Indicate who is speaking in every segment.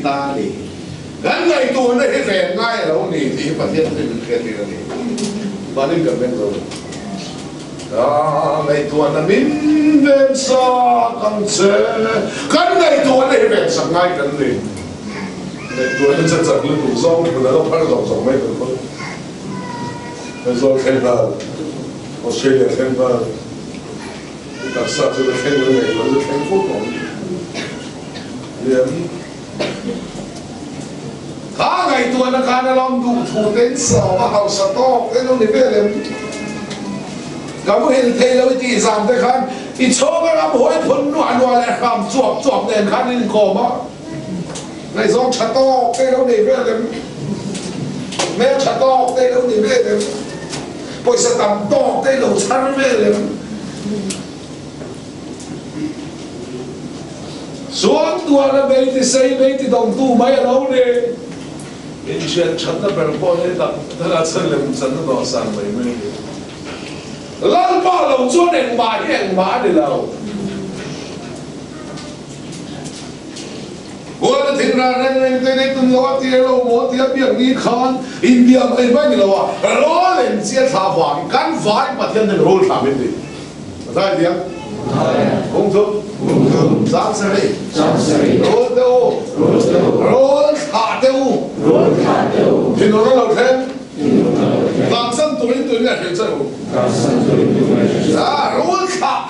Speaker 1: ta đi gần ngày tuần này về ngay là ông đi thì phát hiện thì mình khen đi là đi và đi gần bên rồi ngày tuần là mình về xa càng xe gần ngày tuần này về sắp ngay gần đi ngày tuần nó sẽ chẳng lên đủ rong mà nó phải rong mấy được không rồi khen vào Australia khen vào đặc sắc cho khen vào ngày nó khen phút còn cả ngày tuần nó khá là lòng đủ thủ đến sáu và học sát to cái nó đi về lên cả một hiện thế là cái giảm thế khăn thì cho cái làm hối phun loạn lại làm chuột đèn khăn lên cổ mà ngày gió chặt to cái nó đi về lên mẹ chặt to cái nó đi về lên bây giờ tầm to cái nó chặt về lên xuống tua là mấy thì xây mấy thì đồng tu mấy ở đâu đi in chuyện chân nó bền bò hết tập thế là chân là chân nó đỏ sang mấy mấy lăn bò lồng xuống đèn mã đi lâu bữa nó thình ra nên đây tuần lâu thì lâu mỗi thì biết đi khan India mấy mấy lâu à lo lên chia thả vàng cắn vải mà thiên nên roll thả bên đi ra đi không thôi sáng sớm roll thả tiêu thì nó lâu thêm làm sân tuổi này thì sao roll thả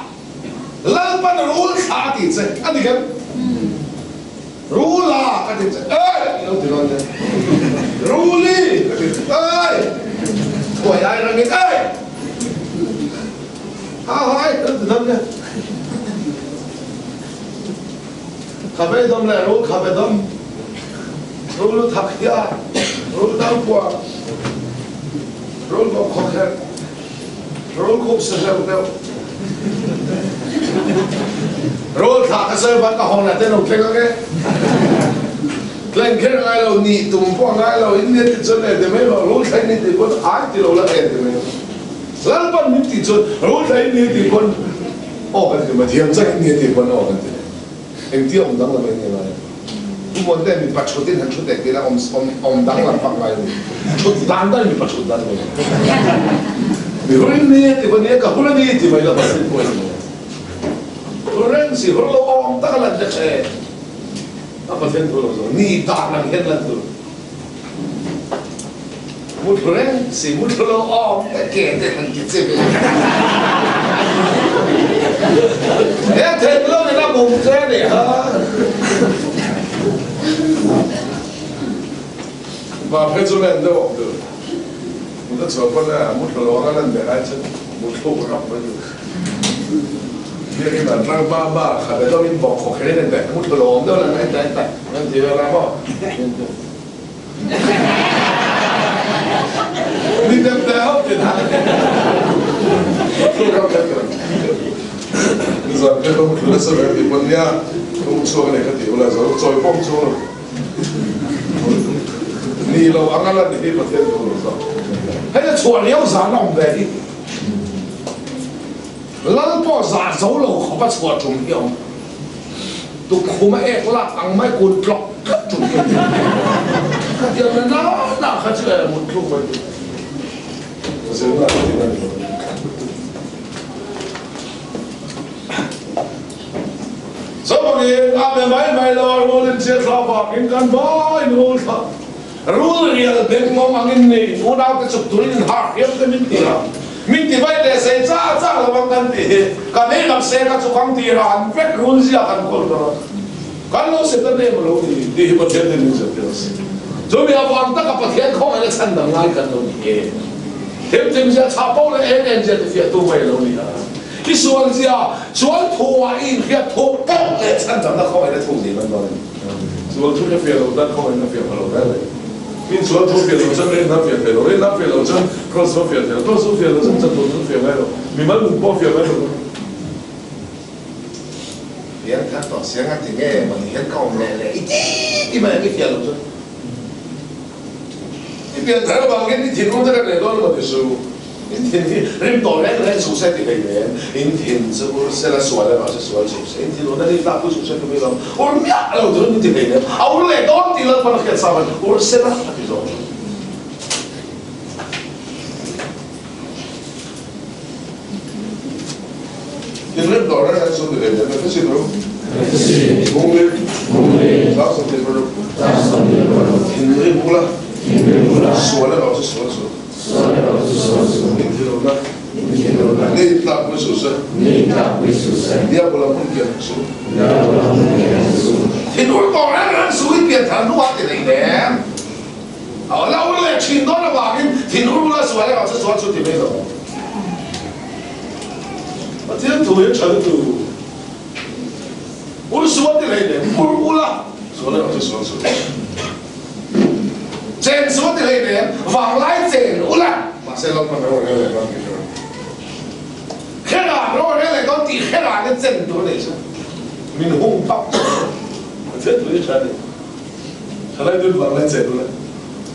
Speaker 1: lần ban roll thả thì sao anh đi cái roll là cái gì ơi đâu thì nói thế roll đi ơi tuổi ai là người ơi hai đâu thì nói thế cà phê đâm lại roll cà phê đâm roll thắc ya roll đau quá roll có khó khăn roll không sợ đâu roll thắc cái sợi vẫn có hòn là tên ông kia cái lên kia ngay lâu nị tụm qua ngay lâu in nhiệt chân này thì mấy mà roll thấy nị thì con ai thì lâu là em thì mấy lần ban nị thì chân roll thấy nị thì con cái gì mà thiam chắc nị thì con cái gì em tiêu ông đang làm cái gì vậy? Chúng mình đây mình bắt chốt đến hàng chốt đấy là ông đang làm bằng cái chốt đang đây mình bắt chốt đang rồi. Vì hồi nãy thì vấn đề cả hồi nãy thì mấy là bắt sinh quên rồi. Hồi nãy thì hồi lâu ông ta làm được cái, apa sen thôi rồi, ni ta làm hết lần rồi. Một hồi nãy thì một lâu ông ta kẹt đến hàng chục gì. Em thấy lâu người ta bùng thế này hả? Và phải cho nên đâu được. Một cái chỗ con là một cái lỗ lên để ai chân, một số gặp với được. Vì cái mà răng ba, khả năng đâu in bọc khó khăn nên để một cái lỗ đâu là anh nên thì là bao. Đi đem theo thì thà. Giờ cái đó một số cái thì vấn đề không số này cái điều là rồi phong số ni lâu anh là đi bắt tiền rồi hay là chuẩn liêu giả lòng về đi lần bỏ giả dấu lâu không bắt chuẩn trùng hiệu tụ không mà ép là ăn mấy cuốn lọc cất trùng hiệu cái điều này nó khác chứ một lúc vậy sẽ là cái này số người làm mấy lo lên xe thao vào cái căn bãi luôn rule real bên mong angin này u đào cái chụp tuổi nên hard hiếm cái mình thì vậy để xây ra là bằng căn thì cái này làm xe cái chụp bằng thì là anh vét rule gì à căn cột đó cái nó sẽ tên này mà lâu thì hiệp thiên nên sẽ được rồi bây giờ bọn ta gặp thiên không phải là chân đằng ngay căn đâu nhỉ thêm sẽ chả bao là em sẽ thì phải tu về lâu nhỉ cái số gì à số thua in cái thua bốc cái chân đằng nó không phải là thua gì bên đó số thua cái phiền lâu đó không phải là phiền lâu đó mình số thua phiền lâu chân lên nó phiền lâu lên nó phiền lâu chân cross số phiền lâu chân chân thua phiền lâu mình mất một bao phiền lâu tiếng hát tỏ tiếng hát thì nghe mà thì hết câu lẹ ít mà cái phiền lâu chân cái phiền thấy là bằng cái thì không thấy cái này đó là một cái số 因天天人多人来出生的那个，因天是我生了出来嘛是出来出生，因天我那里大不出生都没了，我说呀，我就你的那个，啊我来到地了，把那个啥嘛，我说生了就说。因人多人来说的那个，那是不？공을 다섯 개 걸로 인물이 몰라 수원에 가서 수원서 인들어나 내 입다 보수서 니가 몰라 문게 수 인물 또래는 수입 비탄 누가 되네 나 원래 친도를 와긴 인물 몰라 수원에 가서 수원서 되면서 어떻게 도에 저도我说的来的，不了，说了就说。真说的来的，往来真路了，马上老板我来讲给说。黑啦，我来讲地黑啦的真多的是，民红包，这都是真的。后来就往来真路了，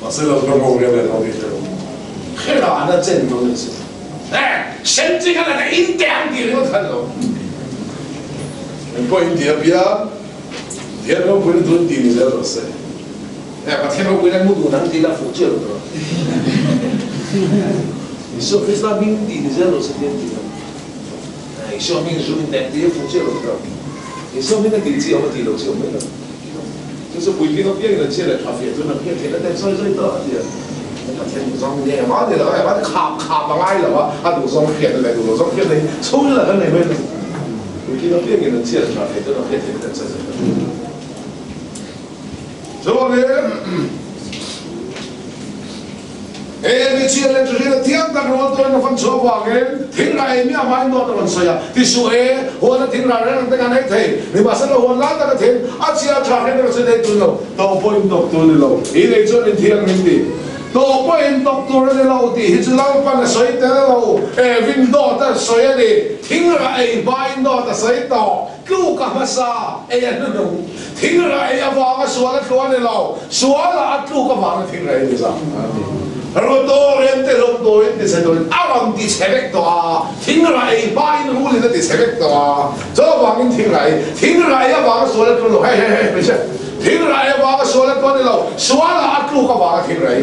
Speaker 1: 马上老板我来讲给说。黑啦的真多的是，哎，甚至看那个一点点都看到。过印第安边，天龙不能做地里的老师，哎，把天龙不能木头能地那福建了，你说非常民地的这老师点地了，哎，说明说明点地福建了，你说明那地址我地老师没了，就是不一定要变人起来咖啡，就能变天了，但所以到的，那天路上เนี่ยมาเดี๋ยวไอ้บ้านขับมาไล่หรอวะอ่ะดูสองเขียนอะไรดูสองเขียนเลยสู้เลยกันไหนไม่รู้我见到别人能接着上，也都能变成的，这是。是吧？哎，你接了就是那天当我都能分错话的，听来面买多的问谁呀？你说哎，我那听来人那个那天，你马上我拿那个天，啊，只要查那个是在蹲了，到不用到蹲的了，一来做你听明的。到不用到蹲的老的，一直老板的水的老，哎，运到的水的，听了哎，买到的水到，够干嘛啥？哎呀，那种听了哎呀，话说了说的老，说了啊，够干嘛的听了的啥？然后多人的老多人的才多人，阿郎的才别多啊，听了哎，买的屋里的才别多啊，这网人听来，听了哎呀，话说了多老，嘿嘿嘿，没事，听了哎，话说了多的老，说了啊，够干嘛的听来？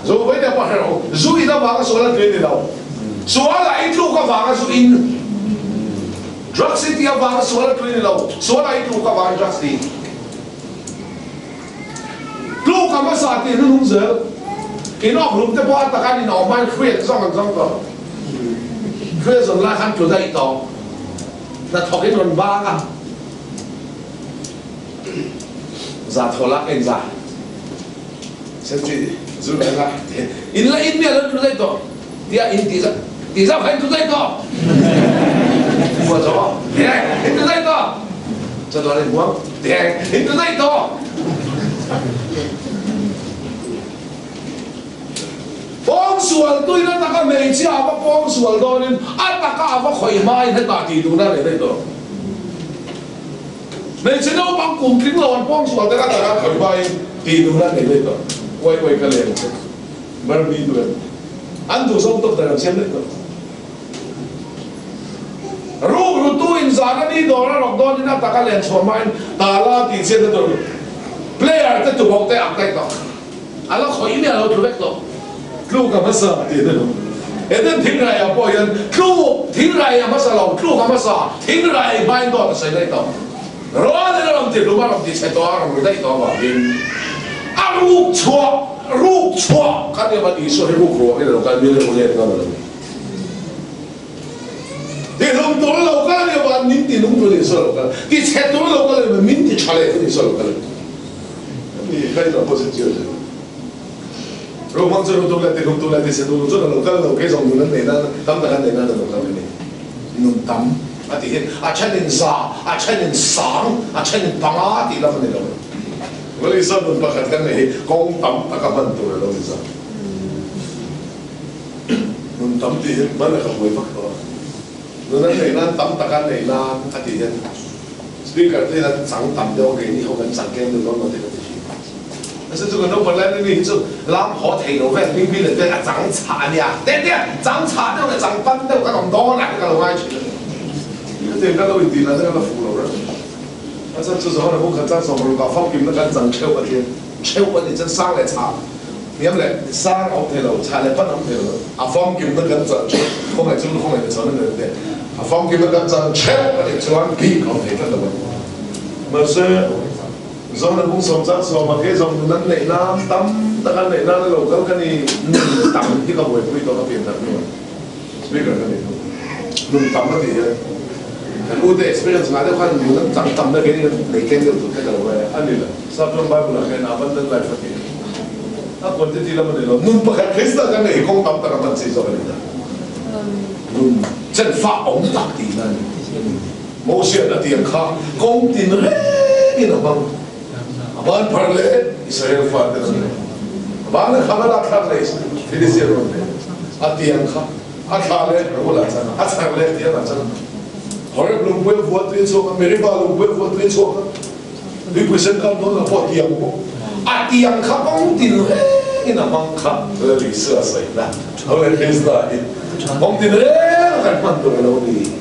Speaker 1: 如果的话，如意的话，说了对的了。说了一路个话是因 ，drug city 的话说了对的了。说了一路个话 drug city。路个么啥的弄着，因为路的话，大家你老板亏上个，亏上来看就在一道，那头给人挖啊，咋头了跟咋，甚至。是不是啊？因来因面人都在搞，第二因第三排都在搞，我操！因都在搞，这多人光，因都在搞。帮手对那大家每次阿不帮手多呢，啊大家阿不可以买那大地图那里在搞。每次都帮公平老帮手，大家可以买地图那里在搞。way kalian, baru itu kan. Antu sontok dalam siapa itu? Rutuin sana ni dora lockdown ni nak kalian comain dalam di sini tu. Player tu waktu aktif tu. Alah kau ini alah tu betul. Kau kamu sah dia tu. Itu tinggal ya boyan. Kau tinggal ya masalah. Kau kamu sah. Tinggal ya main tu saya itu. Roda dalam di rumah di situ orang muda itu apa? 啊，入错，看见吗？你说的入错，那种感觉，我也看到了。你弄多了老干的话，民地弄多的说老干，你菜多了老干的，民地出来的说老干。你看到不是就是？如果这弄多了，这弄多了，这些都做了老干了，给上有人来那，当然来那的老干的，弄当啊，底下啊，吃点沙，啊，吃点桑，啊，吃点棒啊，地那么那种。我哋新闻不係跟你講抌大家分到嘅咯，其實唔抌啲乜嚟合會不過，我哋嚟啦抌大家嚟啦，一啲人，speaker啲人整抌咗嘅，呢好緊神經都講到呢個事。是这个都本来你就南河提路咩，偏偏嚟啲長茶啲啊，啲長茶都係長賓都咁多啦，嗰度歪住。這個都會掂啦，這個扶路啦。但是就是可能我看咱上路搞方便那個長超嗰啲，超嗰啲真生嚟茶，你咁嚟生屋提路，茶嚟賓屋提路，啊方便那個長超，方嚟做方嚟就做那個嘅，啊方便那個長超，我哋做完幾個提得到嘅，咪所以。所以我上山上嘛，幾上นั้น嚟啦，抌得緊嚟啦，呢度咁跟住抌呢個回歸到嗰邊啦，呢個跟住，弄抌嗰啲嘢，我哋 experience 我哋可能用得抌得幾啲嚟經都做得到嘅，安尼啦，三種擺布嚟嘅，拿翻得嚟發嘅，啊，關鍵啲啦嘛，你咯，弄不係其實跟你講抌得咁樣子做嘅啦，真發紅特啲啦，冇事啦，啲人卡講啲咧，啲人講。Abang perle Israel father ne. Abang khamala khatle Filistin ne. Atiyan kha akhale rola chana akhale tiyan chana. Hore blum bue vuat ri choka meri balum bue vuat ri choka. Di present kan don la pot tiyan ko. Atiyan kha bong tin he ina bang kha ri sa sai na. Hore Krista ni. Bong tin re kan man to lo ni.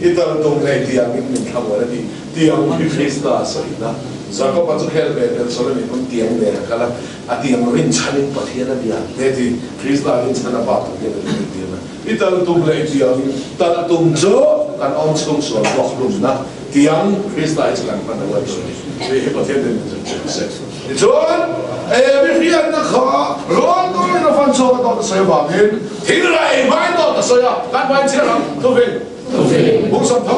Speaker 1: Ital dong nei tiyan min khamwa ni. Tiyan ni Krista sai na. Saya kau pasal kelbe, soalnya ni pun tiang deh. Kalau tiang mungkin canin patihan dia, jadi Krista ini cana batu dia lebih tiang. Itu tu mulai tiang, tak tunggu kan orang cung suara waktu na tiang Krista itu kan pada waktu ini. Jadi patihan dia sukses. Itu berhian nak kah? Roh tu yang fan suara tu saya bangin. Tinggal main tu saya kan main siapa? Tu fin, bukan tu,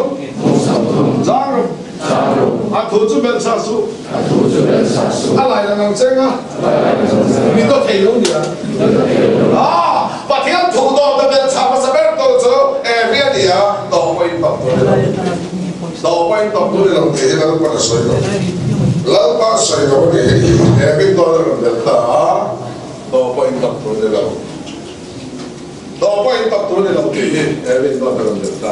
Speaker 1: jangan.啊，投資俾殺數，啊嚟啦硬正啊，你都提到你啊，啊，把天土多特別差不多到咗咩嘢啊，到位到咗，你諗幾多個水咯？兩把水咯，你邊多都唔得啊，到位到咗你諗，到位到咗你諗幾邊多都唔得。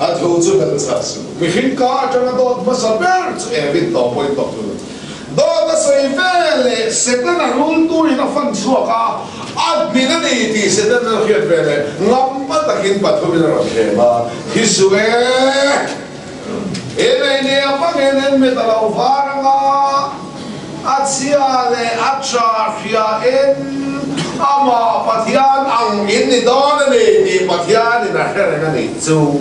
Speaker 1: 啊，投資俾殺數，你睇下將嗰度乜嘢邊到位到咗。到到水份咧，食得那路多人那分錯噶，啊，你那你啲食得那血份咧，我唔得見白頭邊那血嘛，其實咧，因為阿爸嘅人咪得老花啦，阿次啊咧，阿查佢啊阿媽白天硬面你多咧，你白天你那些人那你做。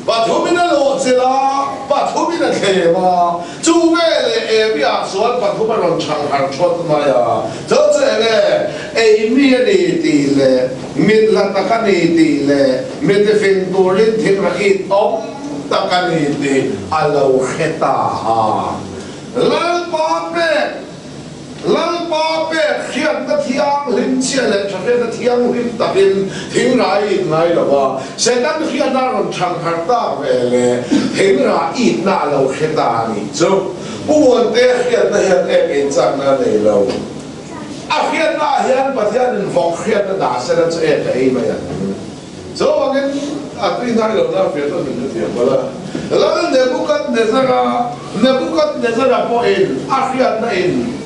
Speaker 1: 把土边的落子啦，把土边的开嘛，做咩嘞？比啊说把土边让长行出的嘛呀，这嘞，咩哩嘞，咩啦大家哩嘞，咩的分多人听了一懂，大家哩阿老黑大哈，老爸爸。老爸爸看得天灵起来，这看得天灵大边听来了吧？现在看那种长海大外嘞，听来那老黑大你走，不问的看那些那站那里了，啊看那些把天人放看那哪些那这哎没呀？走我跟啊对那有那别的人就听不了，那那不干那个不因啊看那因。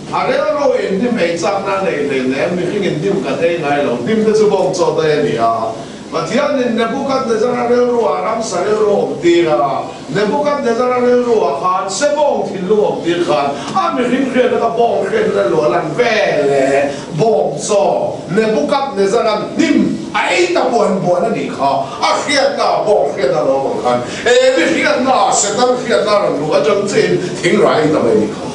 Speaker 1: Ada orang yang di macam mana ni, mungkin di bukan ada yang lain, di tu sebab jodoh ni ah. Matian ni bukan dasar orang Arab, saya orang Tira. Bukan dasar orang Khan, sebab tilu orang Khan. Mungkin kerana kita bong kerana luaran bela, bongso. Bukan dasar nim, tak buan ni kah? Kerana bong kerana orang Khan. Kerana setan kerana luar jangkit, tinggal tak ni kah.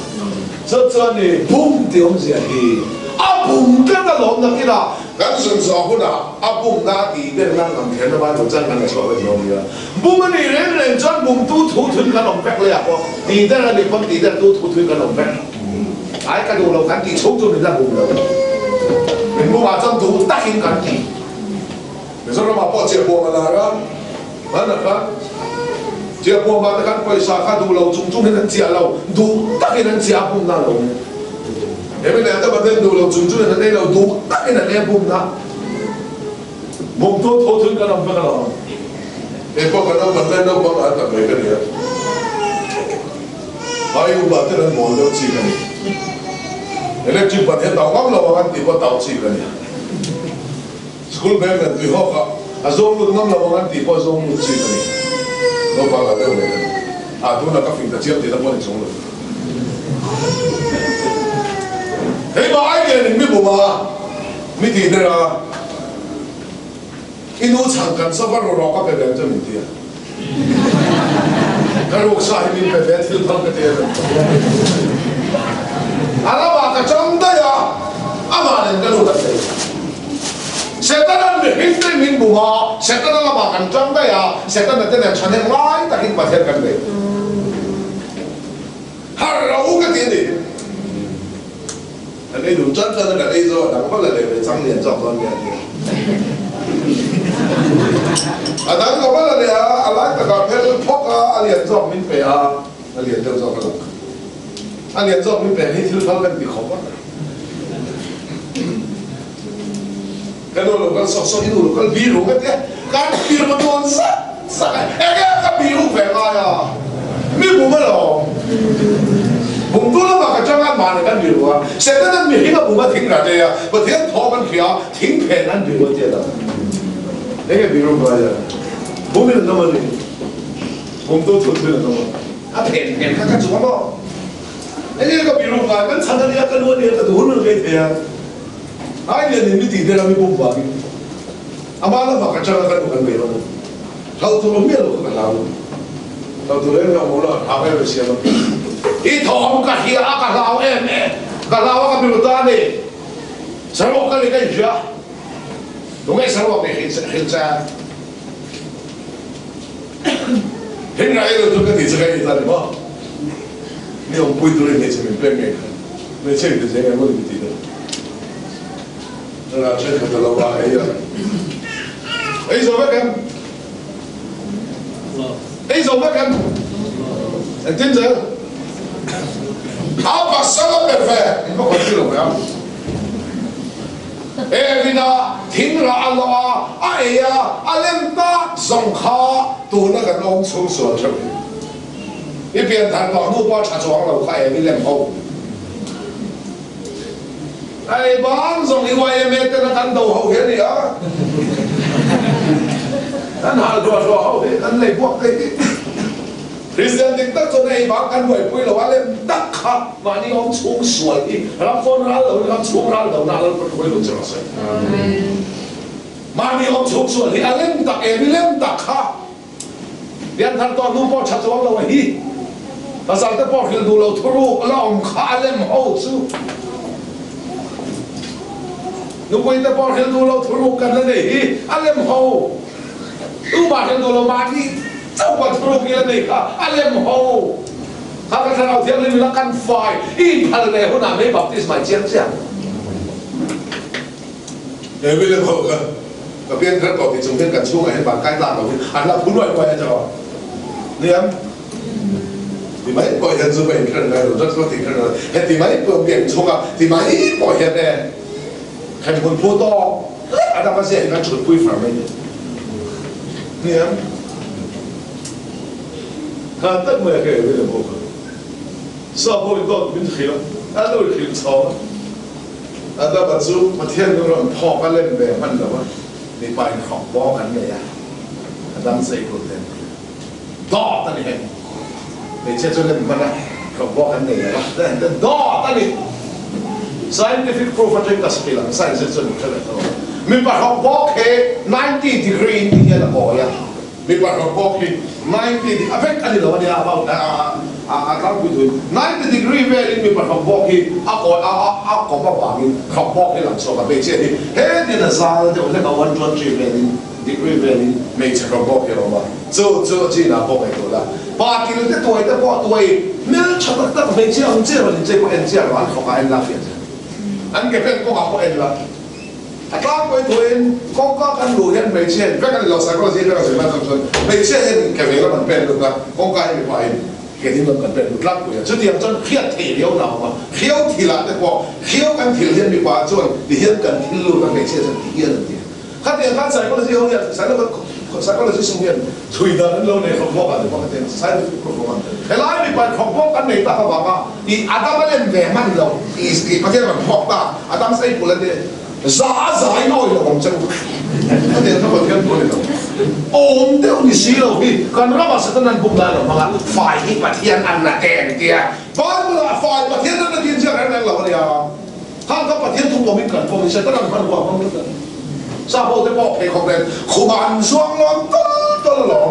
Speaker 1: 这呢，蹦掉是去，蹦跟那龙那去啦，咱顺说不啦，蹦那地边咱农田的话，就真跟那错个东西啦。不过你人专蹦都土屯跟农白了啵，地在那地方地在都土屯跟农白，哎，个路赶地冲出你在蹦了，你不话真土大兴赶地，你说那嘛报结果嘛那个，完了个。Dia buat matakan paisa kan dulu cung dengan dia lau, du tak dengan dia pun nak lau. Tapi nanti badan dulu cung dengan dia lau, du tak dengan dia pun nak. Mungkin thotun kan apa kan lau. Kau kan badan lau badan tak baik dia. ai u ba te ran mo lo chi kan electric ban he taw ngam lo kan ti ko taw chi kan school bag kan ti ho ka azong lu ngam lo kan ti ko zong lu chi kan no pa la le a tu na ka fin ta chiam ti la mo ni chong lo hey ba ai ke ni mi bo ma mi ti de ra inu chang kan sa ba ro ro ka pe ben cha mi ti Kalau saya ini betul banget ya. Alam akan contoh ya, amalan kalau tak saya. Setan berhenti min bunga, setan alam akan contoh ya, setan nanti yang channel lain tak kita baca kan deh. Harau ke tiada. Ada itu contoh ada itu, nak apa lagi bercanda contoh ni ada. Ada apa lagi ya? Alat tak ada pok alien job min pe alien job kan. Alien job min pe ni til kan di khop. Kalau lokal sok itu lokal biru kan ya. Kan biru betul sa. Kan biru pe ya. Mi buma lo. Bung tu lah maka jangan mana kan biru ah. Sekarang mi hingga buma tinggal dia. Betul thau kan kia ting pe nan biru dia dah. Ini biru apa? Bumi itu nama ni. Bumi tu tuh nama. Apa pen kakak cuma lo. Ini kan biru apa? Kan sana dia kan luar dia kan dulu kan dia. Ayo ni tidak kami bumi bagi. Amalah maka jangan kan bukan biru. Kalau tu lo mielo kan lalu. Kalau tu lo yang mula apa yang siapa? Itu orang kahia kalau kalau kan biru tadi. Saya kali kan dia. Đúng sao mà hiện ra hiện ra itu tuh kan dijaga di sana mah ni orang pui tu ni macam ni macam itu jangan boleh begitu nah saya kata lawa ya sobat kan entende apa salah perfect ini kok kecil ya Evina tinggal Allah, ayah, alim tak zongkha, tu nak long出所出。一边谈到路包查床了，快也没好。哎，帮送你我也没跟他谈到好些的啊。咱下说好的，咱来不的。Kristen ting tak so na iba kan buhay puy lo alem tak ha mani om chung suai ram phone ral lo ram chung ral lo na lo puy lo chara sai mani om chung suai alem tak lem tak ha dian thar to nu po cha chong lo hi pasal te po khil du lo thuru lo om kha alem ho chu nu po te po khil du lo thuru kan le hi alem ho u ba khil du lo mani Tahu apa teruk dia ni? Alam ho. Kalau kita dia ni melakukan fire, ini hal lehu nama baptis macam siapa? Ya bila ho kan, tapi yang terkau di jumpa kan sungai bangkai lang tu, anak pun luar luar aja. Ni am, di mana kau yang supaya ikan dah, jadi kau ikan dah. Di mana kau biar sungai, di mana kau yang dah, kan pun foto, ada apa sih ikan cukup pui farm ini? Ni am. Kan tak boleh kaya bila buka. Sebab itu bin khilaf, ada khilaf sahaja. Ada baju matian orang pok kalian beman dah, di paling khok bawa kan dia. Ada mesti ikut dia. Dah tadi hen. Macam tu kan mana khok bawa kan dia. Dan dah tadi. Scientific proof ada yang kasih bilang, sains itu bukan itu. Mimpi khok bawa ke 90 degree dia nak bawa ya. Mimpi khok bawa ke 90 affect kan dia ni about akan betul 90 degree very mi perham boki ako mabangin khapok lang so ka beche ni he din azal de le ka 123 very degree very me cha khapok yo ba zo ji na bo ko la ba ki le de toy de bo toy mel chatak tak me chi ang che ba ni che ko en che ba ko ka en la fi an ke pen ko ka ko en la Atlang ko ito in, kung kan luhin may siya, kaya kan losa ko siya kasi matang may siya in kami ko man pen ka, kung kaya mi pain, kaya din man pen lang ko yan. So diyan son hiya tilaw na ma, hiya tila de ko, hiya kan tilhin mi pa son, diyan kan tilu kan may siya sa tiyan diyan. Kaya kan sa ko siya hiya, sa ko psychologist hiền chui đó lâu này không có cái tiền scientific problem cái lại bị bạn không có cái này ta không có thì Adam lên về man lâu thì cái mà học ta Adam say của lên giá giải nói là không chân cái tiền nó còn tiền của này ôm đeo đi xí lâu đi còn nó mà sẽ tân anh bung ra rồi mà phải đi bắt thiên ăn là đèn kia bao nhiêu là phải bắt thiên nó tiền chưa cái này là cái gì hàng các bắt thiên thu vào mình cần của mình sẽ tân anh bắt vào không được sao bộ thế bộ thì không đến khổ bàn xuống lon tơ lon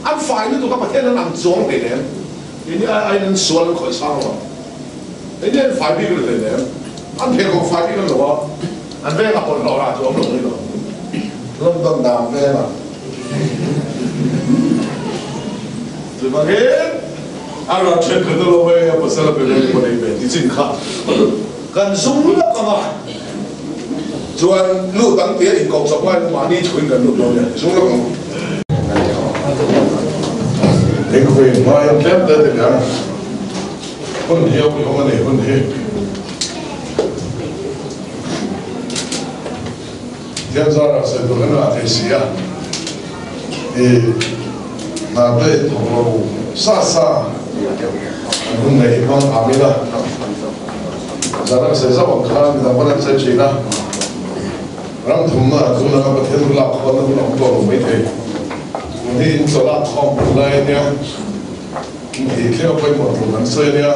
Speaker 1: anh phải như tụi các bạn thấy nó nằm xuống để ném thì như ai nên xuống khỏi sao rồi thế nên phải biết cái để ném anh thấy không phải biết cái đó anh về gặp một lò là chỗ ông lồng rồi lông tân đàm về mà tụi bạn hết anh là chuyện cái đó về bây giờ là về một đây về thì chính khác cần súng lắm các bạn chuan lu tang tia in kong sok lai ma ni chuin kan lu lo ne sung lo ne khoi ma ya tep de de ya kun hiu ko ma ne kun he dia zara se do na te sia na be to lo sa kun nei bang amila zara se za bang khan da ma se china răng thùng na chúng ta có thể làm con nó làm con mấy thế thì số làm không lại nha thì theo cái một lần chơi nha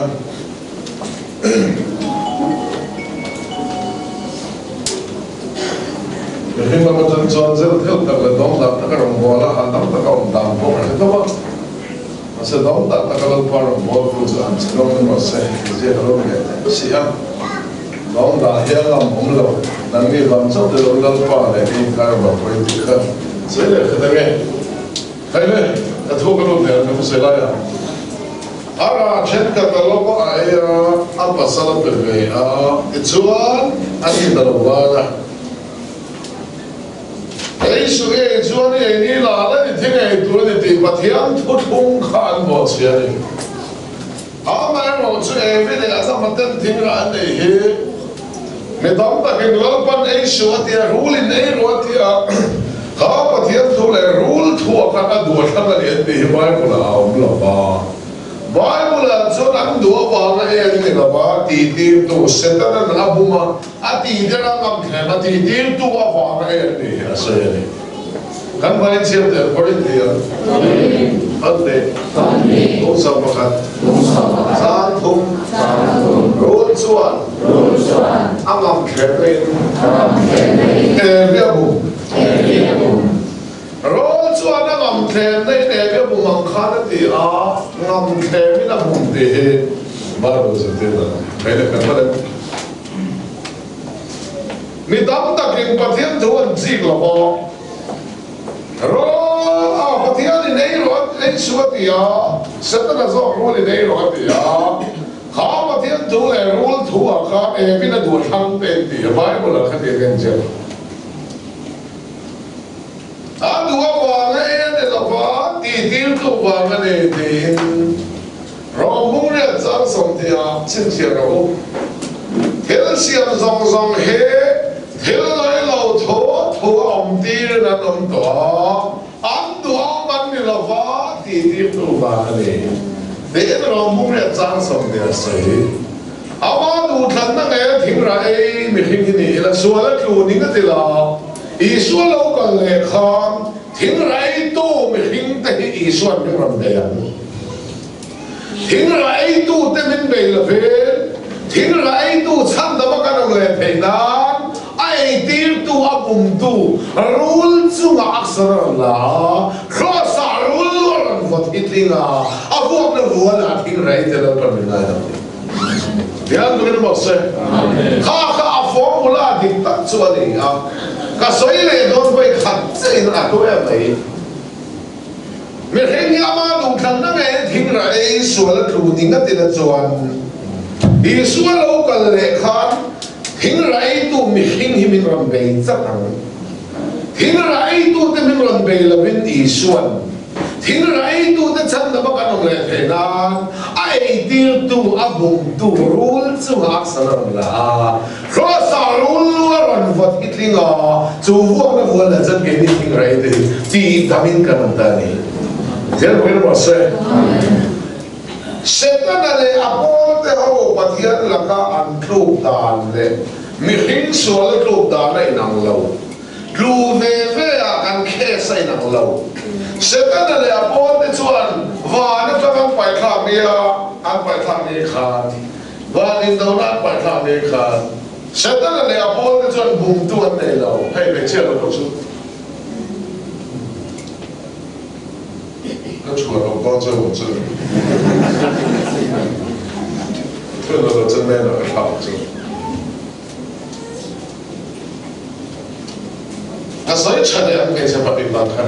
Speaker 1: khi mà mình chân chọn sẽ theo tập là đóng đặt các đồng hồ là hành động các đồng đàm không phải đâu mà sẽ đóng đặt các đồng hồ đồng hồ phụ trợ anh sẽ đóng nó sẽ dễ hơn cái gì á đóng đặt hiện làm không lâu nang ni lam chau de lam pa le ni kar ba poi ti kha se le khata nge kai le ka thu ka lo ne ka se la ya ara chen ka ta lo ko ai a pa sa la pe ve a chuan a ni da lo ba na ei su e chuan e ni la la ni thing e tu ni ti pa thiam thu thung khan bo sia ni a ma ro chu e ve le a sa ma ten thing ra an nei he me dam ta ke nual pan ei shuatia rule in ei rotia ha pathian thu le rule thu ka ka du tha la le te bible la om la bible la chon an du wa na e ni la ba ti tu setan na abuma ati dera kam khema ti tu wa na e ni ase ni kan ba ni chem de por ni ya amen o sa ba sa thum rule chuan amam khepen eviabu rol chuan amam khem nei eviabu mang khana ti a ngam khem ina mum te he baro se te da pele kan pale ni dam ta king pathian thuan ji lo bo ro a pathian nei ro nei suati a setana zo ro nei ro ti a khá mà thiên thu là rule thu à khá em biết là đuổi thăng tên thì phải một lần khác tiền tiền chưa à đuổi vào cái em này là quá thì tiêu thụ vào cái này thì rồi muốn là trang sống thì à chính xác rồi thế là xem dòng hết thế là lâu thu ông đi là ông đó ăn đuổi mình là quá thì tiêu thụ vào cái này để nó muốn là trang sống thì là sấy, áo đủ thân nó nghe tiếng ra ấy mình hình như này là xua là chủ những cái gì là, ý xua lâu còn lệ khan tiếng ra ấy tu mình hình thế ý xua mình làm đấy anh, tiếng ra ấy tu thế mình về là về, tiếng ra ấy tu chăm đó mà cái nào lệ phải nan, ai tiếng tu áp dụng tu, rule chung ác sơn là, khó sa rule vật ít linh à, vuông nó vuông là tiếng rấy thì nó còn mình lại đâu, thì anh tôi nói sẽ, khá formula thì tất chuột đi à, cái số này nó phải khẩn trên là tôi em ấy, mình thấy nhà mà đủ khẩn nó nghe tiếng rấy số là đủ tiếng cái tiền chuột, ý số lâu cái lệ khăn, tiếng rấy tu mình hình thì mình làm bề chắc hẳn, tiếng rấy tu thì mình làm bề là bên ý xuân. Tiếng rấy tu ta chân đó bác anh lệ thế nan ai tiêu tu abum tu rule chung ác sanam la khó sa rule luôn 佛一听哦，主佛那佛呢真给你听来的，第他们可能的你，这样会怎么说？现在呢，阿婆的好，白天那个安住单的，没听说的住单的能漏，路飞飞啊，跟开塞能漏。现在呢，阿婆的转，哇，那刚刚摆卡米啊，安摆卡米看，哇，领导那摆卡米看。现在呢，阿婆的转不断的漏，还没接了多少。那除了我这我这，这个真没了，差不多。那所以吃的也没什么地方看。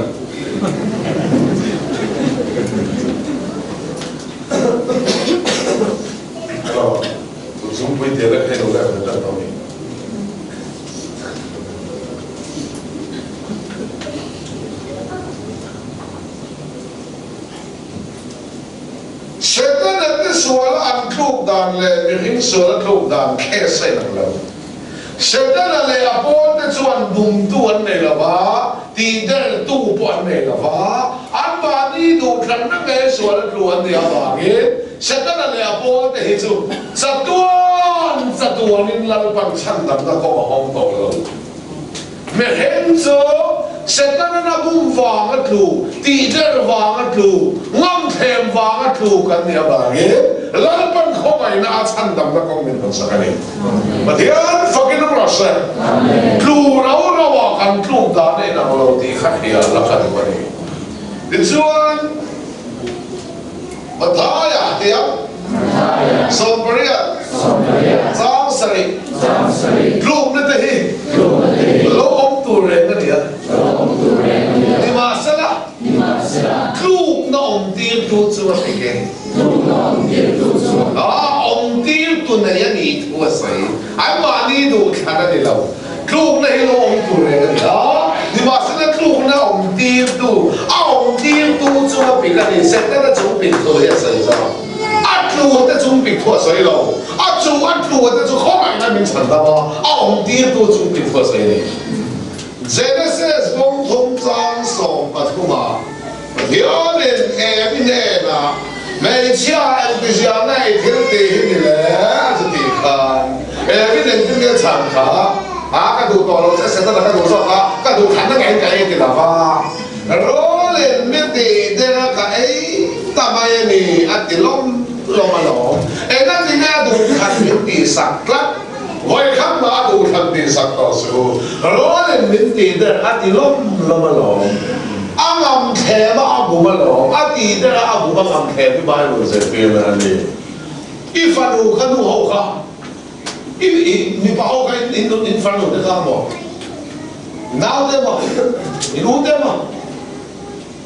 Speaker 1: 哦，我从不一点的开头来很正道理。现在人家说了安ถูกdan le，你听说了ถูกdan开谁能了？现在人家阿婆的转动断的了吧？地点度断的了吧？安把你都看那个说了断的吧？现在人家阿婆的那种1段你老板产的那个好多了，没听说。现在那不放个土，地点放个土，安田放个土，跟你吧个，老板可买那产的那个面粉啥个呢？我天，发给那老师，土老那话看土大的那个老地看的呀，那看的过呢。你说，我他呀，对呀，什么呀？张谁？路那的嘿，路红土人那里啊。你妈是啦，路那红地土做乜嘅？啊，红地土那一年土谁？俺妈呢度看得你喽，路那路红土人啊，你妈是那路那红地土，红地土做乜别个你现在那种别土也谁知道？路那种别土谁喽？路那种好买那名产的吗？红地土种别土谁呢？Genesis 公通章上不出嘛，有人爱不爱嘛？每家的家那一天的来是地看，爱不人今天参加，啊，个都到了，这现在那个多少啊？个都看得眼的了吧？老人没得的那个哎，大妈呀你啊，地弄嘛弄，哎，那人家都看有地上了。我一看嘛，都看地上到时候，老人民地的阿弟弄那么弄，阿暗开嘛阿不嘛弄，阿弟的阿不嘛暗开，你买路在边那里，一翻路看都好看，你把好看，你翻路的看么？哪的嘛？你路的嘛？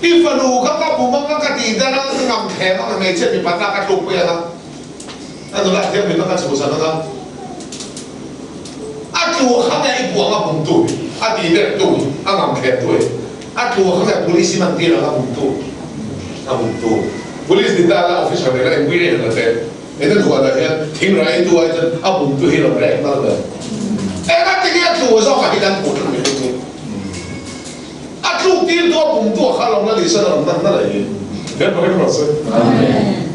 Speaker 1: 一翻路看阿不嘛看个弟的那暗开嘛，没见你把那个路不一样，那都那天没那个出生那个。路行在一部啊，唔对，地咧对，暗开对，路行在 polisi 问题啦，唔对，唔对 ，polisi 啲啦 official 嚟咧，唔會嚟嘅，你都同人哋聽來都係真，唔對起落嚟乜嘅，啲嘢路上係緊普通嘅嘢，路啲多唔多，可能那裡是那嚟嘅，你唔係咁講，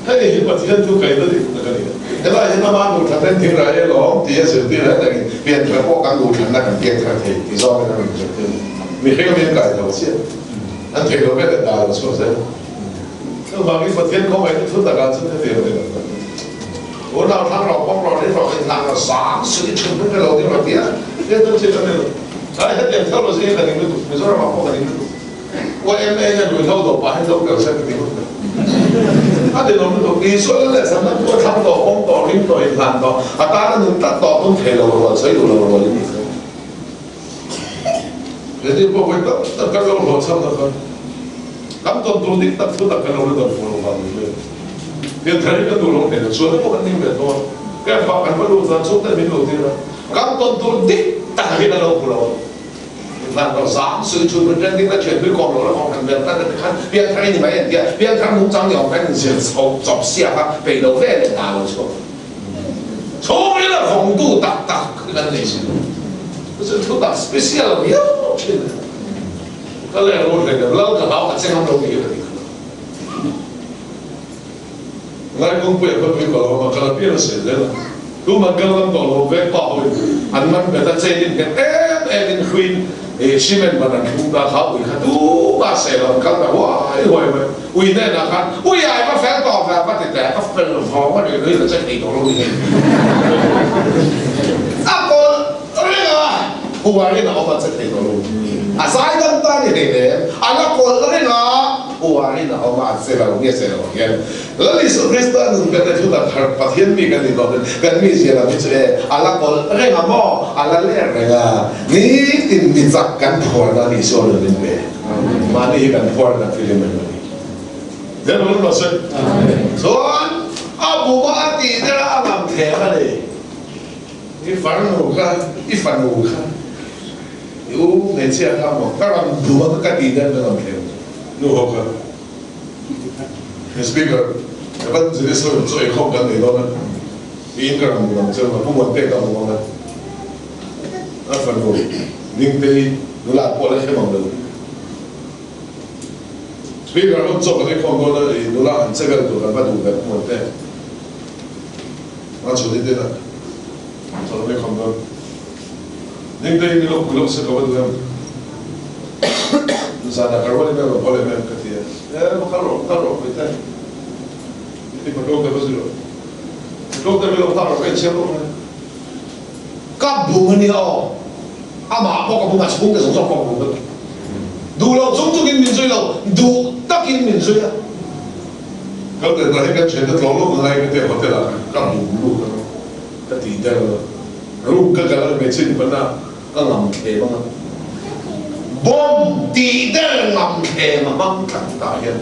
Speaker 1: 嘿，我之前都計到啲那個嚟嘅。因為他媽路程咧跳嚟一路，第一時啲咧定變成波緊路程咧，咁驚佢提早嘅咁就跳，未起個面計就先，咁提到咩嚟大就錯先，咁話佢天講係都大家真係點嚟㗎？我老湯老幫老你老你拿個3歲出門嘅老啲老啲啊，呢都知道呢度，哎，一點跳落先肯定都，你說話波肯定都，我 MA 嘅路頭度擺喺度，舊時嘅點樣？啊！你諗到技術咧，什麼都差唔多，講到呢度去談到，單能得到都提到落水度落呢啲。你啲不會得緊攞落差唔多，咁到啲得都得緊攞呢度攞落去。你睇緊度落嚟，所以我肯定唔多。跟發緊乜路上出得面路啲啦，咁到啲得係得攞落。那到3歲出門真啲，全部講落啦，講緊咩？但係看邊睇你買人啲，邊睇農場又睇人先做下啊，被老咩嚟打落錯，錯咩啦？紅都達達佢緊你先，就是都打 special 了，那来我那个老个好，这样都没有的。来讲不要不要搞了，搞变了谁的了？都蛮搞了搞了，别搞了，俺们别在这里跟queen，西门把那空打好，一看都把谁了，搞得哇，为那那看，为呀，把反搞反把这个把分了跑，我这个人在地头路里。啊个那个，不玩的那我把这地头路。啊，晒干干的嘞，啊那个那个，不玩的那我把这个也是了，看，那你说 Kristen 跟那就那把天米跟你讲，跟米些了，就是啊那个那个么，啊那那个，你咋敢破那你说的对不对？嘛你敢破那菲律宾的？这不是老师，说啊不把地的啊蛮甜的嘞，一翻我看，一翻我看。有年轻人讲嘛，当然不把个地的那么偏，如何个？你 speaker， 要不自己所有最好跟你讲呢，应该唔能做嘛，不稳定咁講呢。啊，份路，另地努拉過嚟希望到。speaker 我做嗰啲廣告咧，努拉唔識嘅做緊不做嘅不穩定。我做呢啲啦，做啲廣告。另地你攞bulok sa kawad lang. Sana karwan ni meron, boleh meron katiya. Makaro kita. Hindi magkong dapat sila. Magkong dapat sila taro, kaya siya ko. Kabungan niya ako. Ama ako kabungan, sa bunga sa kabungan. Dulaw, zungzungin minsoy lang. Takin minsoy lang. Kalau dah kan cerita tolong mengenai kita hotel kan dulu kan tidak lu kagak macam mana kan ngamke banget bom tidak ngamke memang kan tahan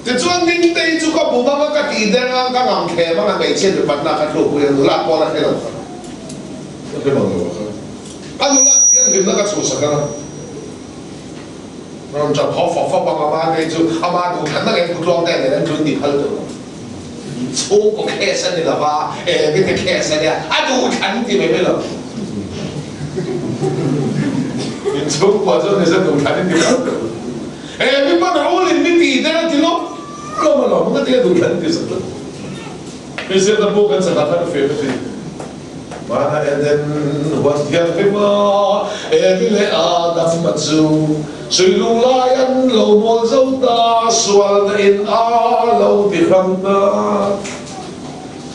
Speaker 1: Tujuan nintai juga bukan kan tidak kan ngamke banget macam mana kan lu yang lah pola hello apa bang kan lu lah yang kita kan susah kan orang cakap hafal bang apa itu apa tu kan nak yang pulang dah yang tu di hal tu粗個 case 你啦吧？邊隻 case 啊？啊，都近啲咪咩咯？你粗過咗，你想都近啲咯？你幫我攞你啲地得啲咯？攞咪攞，我啲都近啲實啦。你現在不跟着他的飛不飛？Mana eden watian fema ebile adam maju Sululayan lo mo zauta swal in a lo di khanda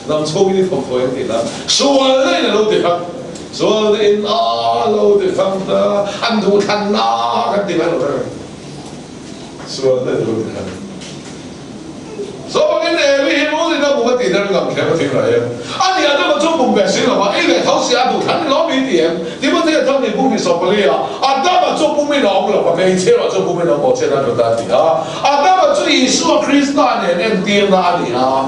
Speaker 1: Nam chogi ni phokhoy ti la swal in lo di khanda swal in a lo di khanda andu thanna kan ti ba lo swal in lo di khanda So in every morning na buat tidak ngam kaya tinggal ya. Ani ada macam pembesin apa? Ini tahu si adu kan lo medium. Di mana dia tahu ni bumi sopalia. Ada macam bumi nom lah. Pakai cer macam bumi nom macam mana tadi ha. Ada macam Yesus Kristus ni nanti na ni ha.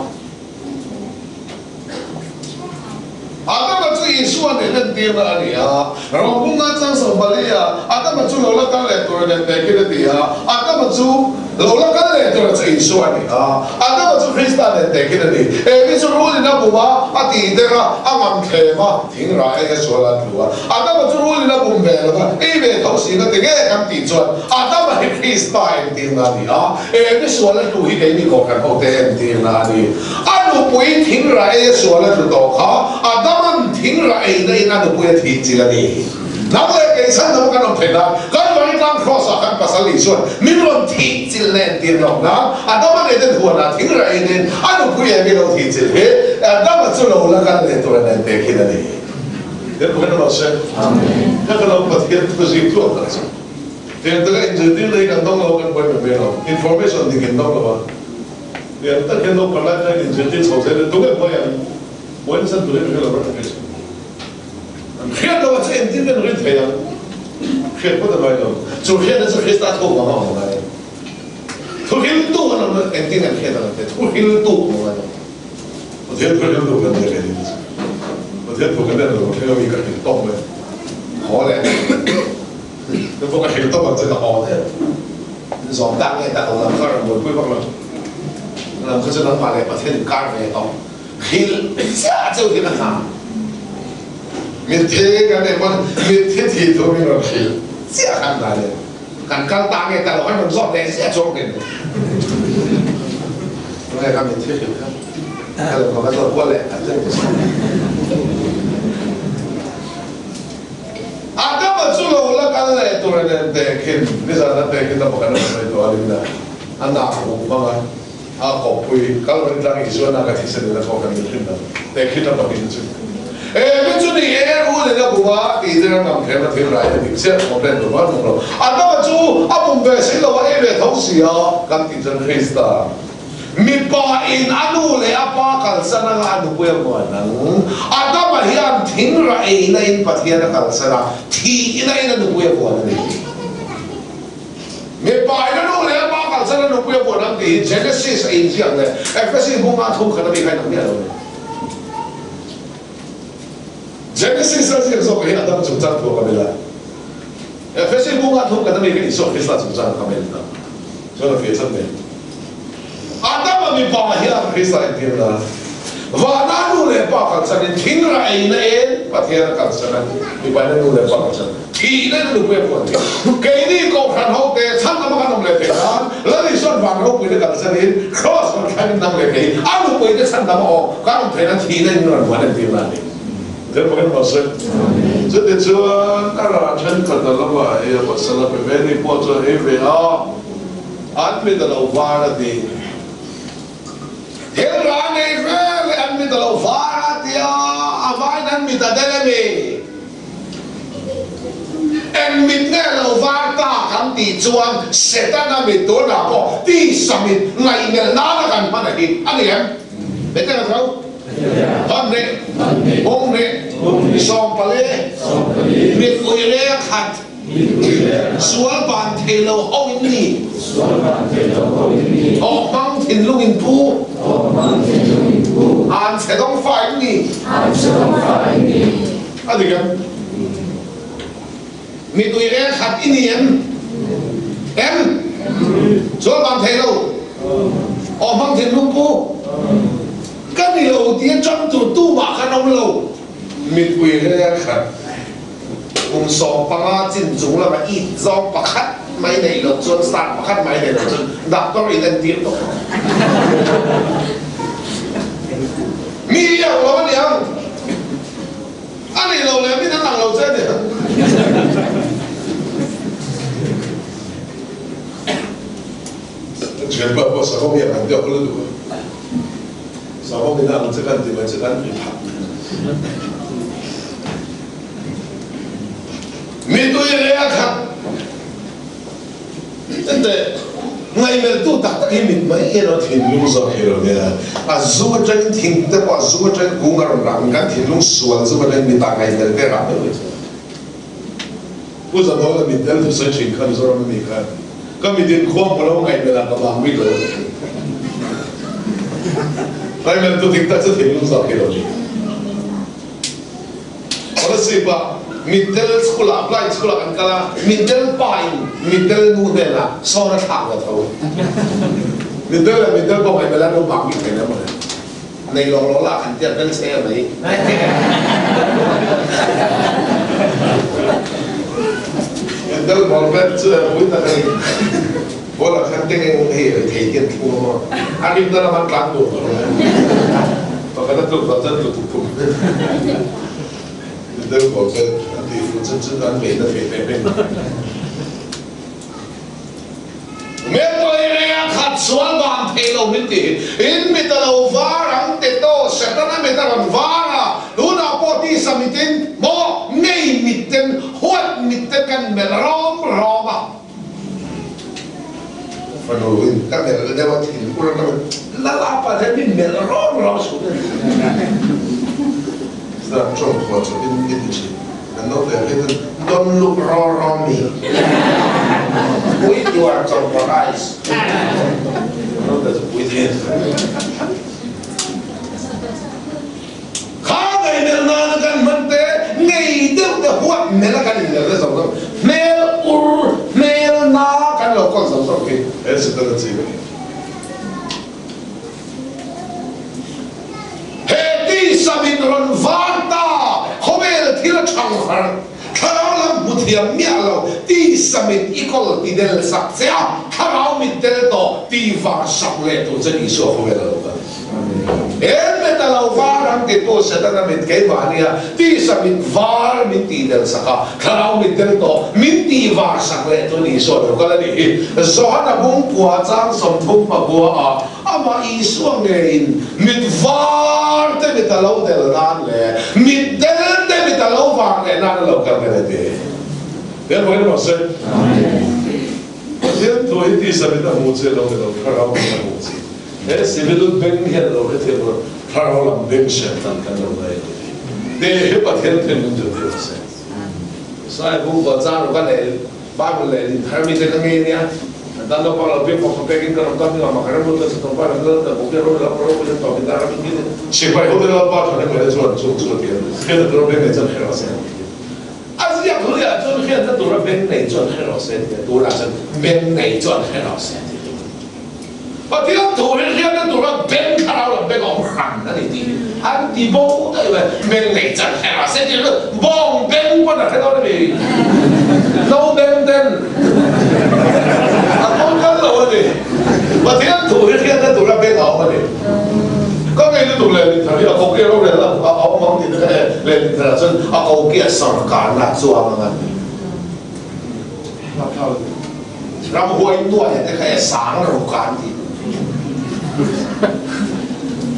Speaker 1: Ada macam Yesus ni nanti na ni ha. Orang bunga cang sopalia. Ada macam lola kan letor dan dekir dia. Ada macam Lola kan le tu macam Yesus ni, ada macam Kristus ni dekir ni. Macam ruli na buat, ati dera amam kema, tinggal aja soalan dua. Ada macam ruli na bumbel, ini tahu sih nanti kita kan tijuan. Ada macam Kristus yang tinggal ni, ini soalan tu ini ni kau kan kau yang tinggal ni. Anu pun tinggal aja soalan tu doa, ada macam tinggal ini anu pun tinggal ni. Namun kesan namun kan orang pernah, kalau orang orang cross akan pasal Yesus, minum tinggal nanti orang, ada mana itu huana tinggal ini, anu punya minum tinggal, ada macam orang kan itu orang nanti kita ni. Dia bukan orang saya, dia kalau pakai itu begitu apa sih? Dia tu kan jadi lagi kan dong orang buat berbeza, information di kan dong apa? Dia tak kan dong pernah kan jadi soalnya tu kan boleh satu lagi kalau berapa خير لو تأتي من غير فيها خير كذا ما يلون شو خير ده شو خير تاتو ما هو ما هي شو خير تو أنا أنتي أنا خير أنا شو خير تو ما هي وده خير تو كذا خير وده تو كذا لو خير ويك خير تو ما هو له ده فوق خير تو بس ده هو ده نظام دعوة ده أو نفر مول كوي بقى أنا كذا نفر عليه بس هذا كار في تو خير ساعة جو كذا มิเทกันเนี่ยมันมิเทที่ตัวมีเราคิดเสียขนาดเลยกันการต่างเนี่ยแต่เราให้มันสอบเลยเสียโชคกันไม่ครับมิเทครับkalau kau kata boleh, ada macam orang kalau itu orang tekin, misalnya tekin tak bukan orang itu alimnya, anak aku mama, aku pui, kalau orang isu anak kecil sedang kau kan tekin tak pakai itu. Macam ni, aku ni nak buat, tidak nak kena raya, siapa komplain tu baru mula. Ada macam, apa besi lawa tahu siapa kan tidak Kristen. Mipain anu le apa kalsana nga anu puya mo nang ada bahian tinra ina in patiya na kalsana ti ina anu puya mo nang mipain anu le apa kalsana anu puya mo nang di Genesis ay siyang le Efesis bunga thum kana bi kai nang ya lo Genesis sa siyang so kaya adam chungchan ko kamila Efesis bunga thum kana bi kai so Krista chungchan kamila so na fiyasan ne Ada mami bahaya Krista itu lah. Wala nule pakal sana, tinra ina patihan kal sana. Ibadah nule pakal sana. Tina nule punya pun. Kini kau kan hote, sana makan nule tekan. Lalu son bang kau punya kal sana, cross makan nule tekan. Alu punya sana mau, kan tekan tina nule mana tina ni. Dia bukan maksud. Jadi cuman ada macam kata lama, ya masalah pembeli pocah EVA. Admi dalam wara di. Hela ne vele an mi dalau farat ya avain an mi dadeleme en mi ne lau varta kan ti chuan setan mi to na ko ti samit ngai ngel na na kan mana hi ani em bete na thau han ne bong ne som pale mi uile khat sual ban thelo ho ni oh mang thin lung in pu an sẽ đông phải ni anh đi không mi tụi em khát ini em sual ban thelo oh mang thin lung pu cái này đầu tiên trong tụi tu mà khát ông lâu mi tụi em khát cùng sòng băng chín chúng là mà ít do bạc khát mấy này là chuyên sản bạc khát mấy này là chuyên đặt đó là tiền tiếp tục mi yêu là gì không anh này lâu là mi thằng nào lâu chết gì chuyện bao bao sao không biết làm được luôn được sao không biết làm cái gì mà chỉ cần bị phạt mi tôi là khát 근데 ngay tu tak tak himit mai ero thinlung zo hero dia azuga train thing te pa azuga train kungar rang kan thinlung sual zuga train mi ta ngai del te ra bu za do la mi del tu sa chin kan zo mi kan ka mi din khom lo ngai me la ka ba mi lo ngay tu thing tak sa thinlung zo hero ji ora si ba middle school apply school kan kala middle pain middle nu de la so na thak la tho middle ko mai bela no bang mi ke na ma nei lo la kan tia kan se mai middle bol bet with ta kai bola kan te he thei tian thu ma ani da la man klang do to ka ta tu ta tu tu middle bol bet真正完美的肥肥肥。没对呀，看穿完配了问题，因为得了瓦人得到，实在那没得人瓦啊，如那波地上面点，莫内面点，活面点跟没啷嘛。反正我刚才那我听过了，那喇叭在面没啷说的。是啊，中国这边一直是。Not there, don't look wrong on me. With your eyes. Not that with it. How they will not get money, they do the what Melacan in the rest of them. Male or male now can look on some okay. That's the thing. Hey, this Sabin run Varta. Homel, Tila lòng hả khá lắm một thiểm mẹ lâu đi xa mình ý có là đi đến sạc chá khá mình đến đó đi vào sạc lệ tổ chân ý số không về lâu em biết là lâu vào rằng thì tôi sẽ ta mình cái vả này đi xa mình vào mình đi đến sạc khá mình đến đó mình đi vào sạc lệ tổ ý số đâu có là đi gió là bông quả trang sống thông mà bùa mà ý số nghe mình vào tới mình ta lâu đến là lệ mình đến tới mình ta lâu vào lệ nan lâu cả cái này Bien, bueno, no sé. Bien, tú ahí dices, mira, mucho lo que lo cargamos la música. Si me lo ven, ya lo que te lo cargamos la ven, se tan tan lo de. De para que te no te lo sé. Sai bu ba za lo ka le, ba bu le, har mi te ngi ni a. Dan lo pa lo pe po pe kin ka lo ka ni ma ka ro lo se to pa lo ta bu ke ro la pro ko to mi da ra mi ni. Si pa ho de la pa ta ne me so so bien. Que de lo ven de la se. Asia佢啊，將啲人都讀得兵嚟進喺度寫嘅，讀啦真兵嚟進喺度寫嘅。我點解讀啲人都讀得兵卡啦，俾我行啊！你啲喺地方都係兵嚟進喺度寫嘅，幫兵軍啊睇到你未 ？No 兵兵，啊幫緊路你，我點解讀啲人都讀得兵好啊你？咁你都讀嚟頭先國際佬嚟啦，我講啲嚟頭先國際上間啦，做啊嘛。咁會多人哋係省路間啲，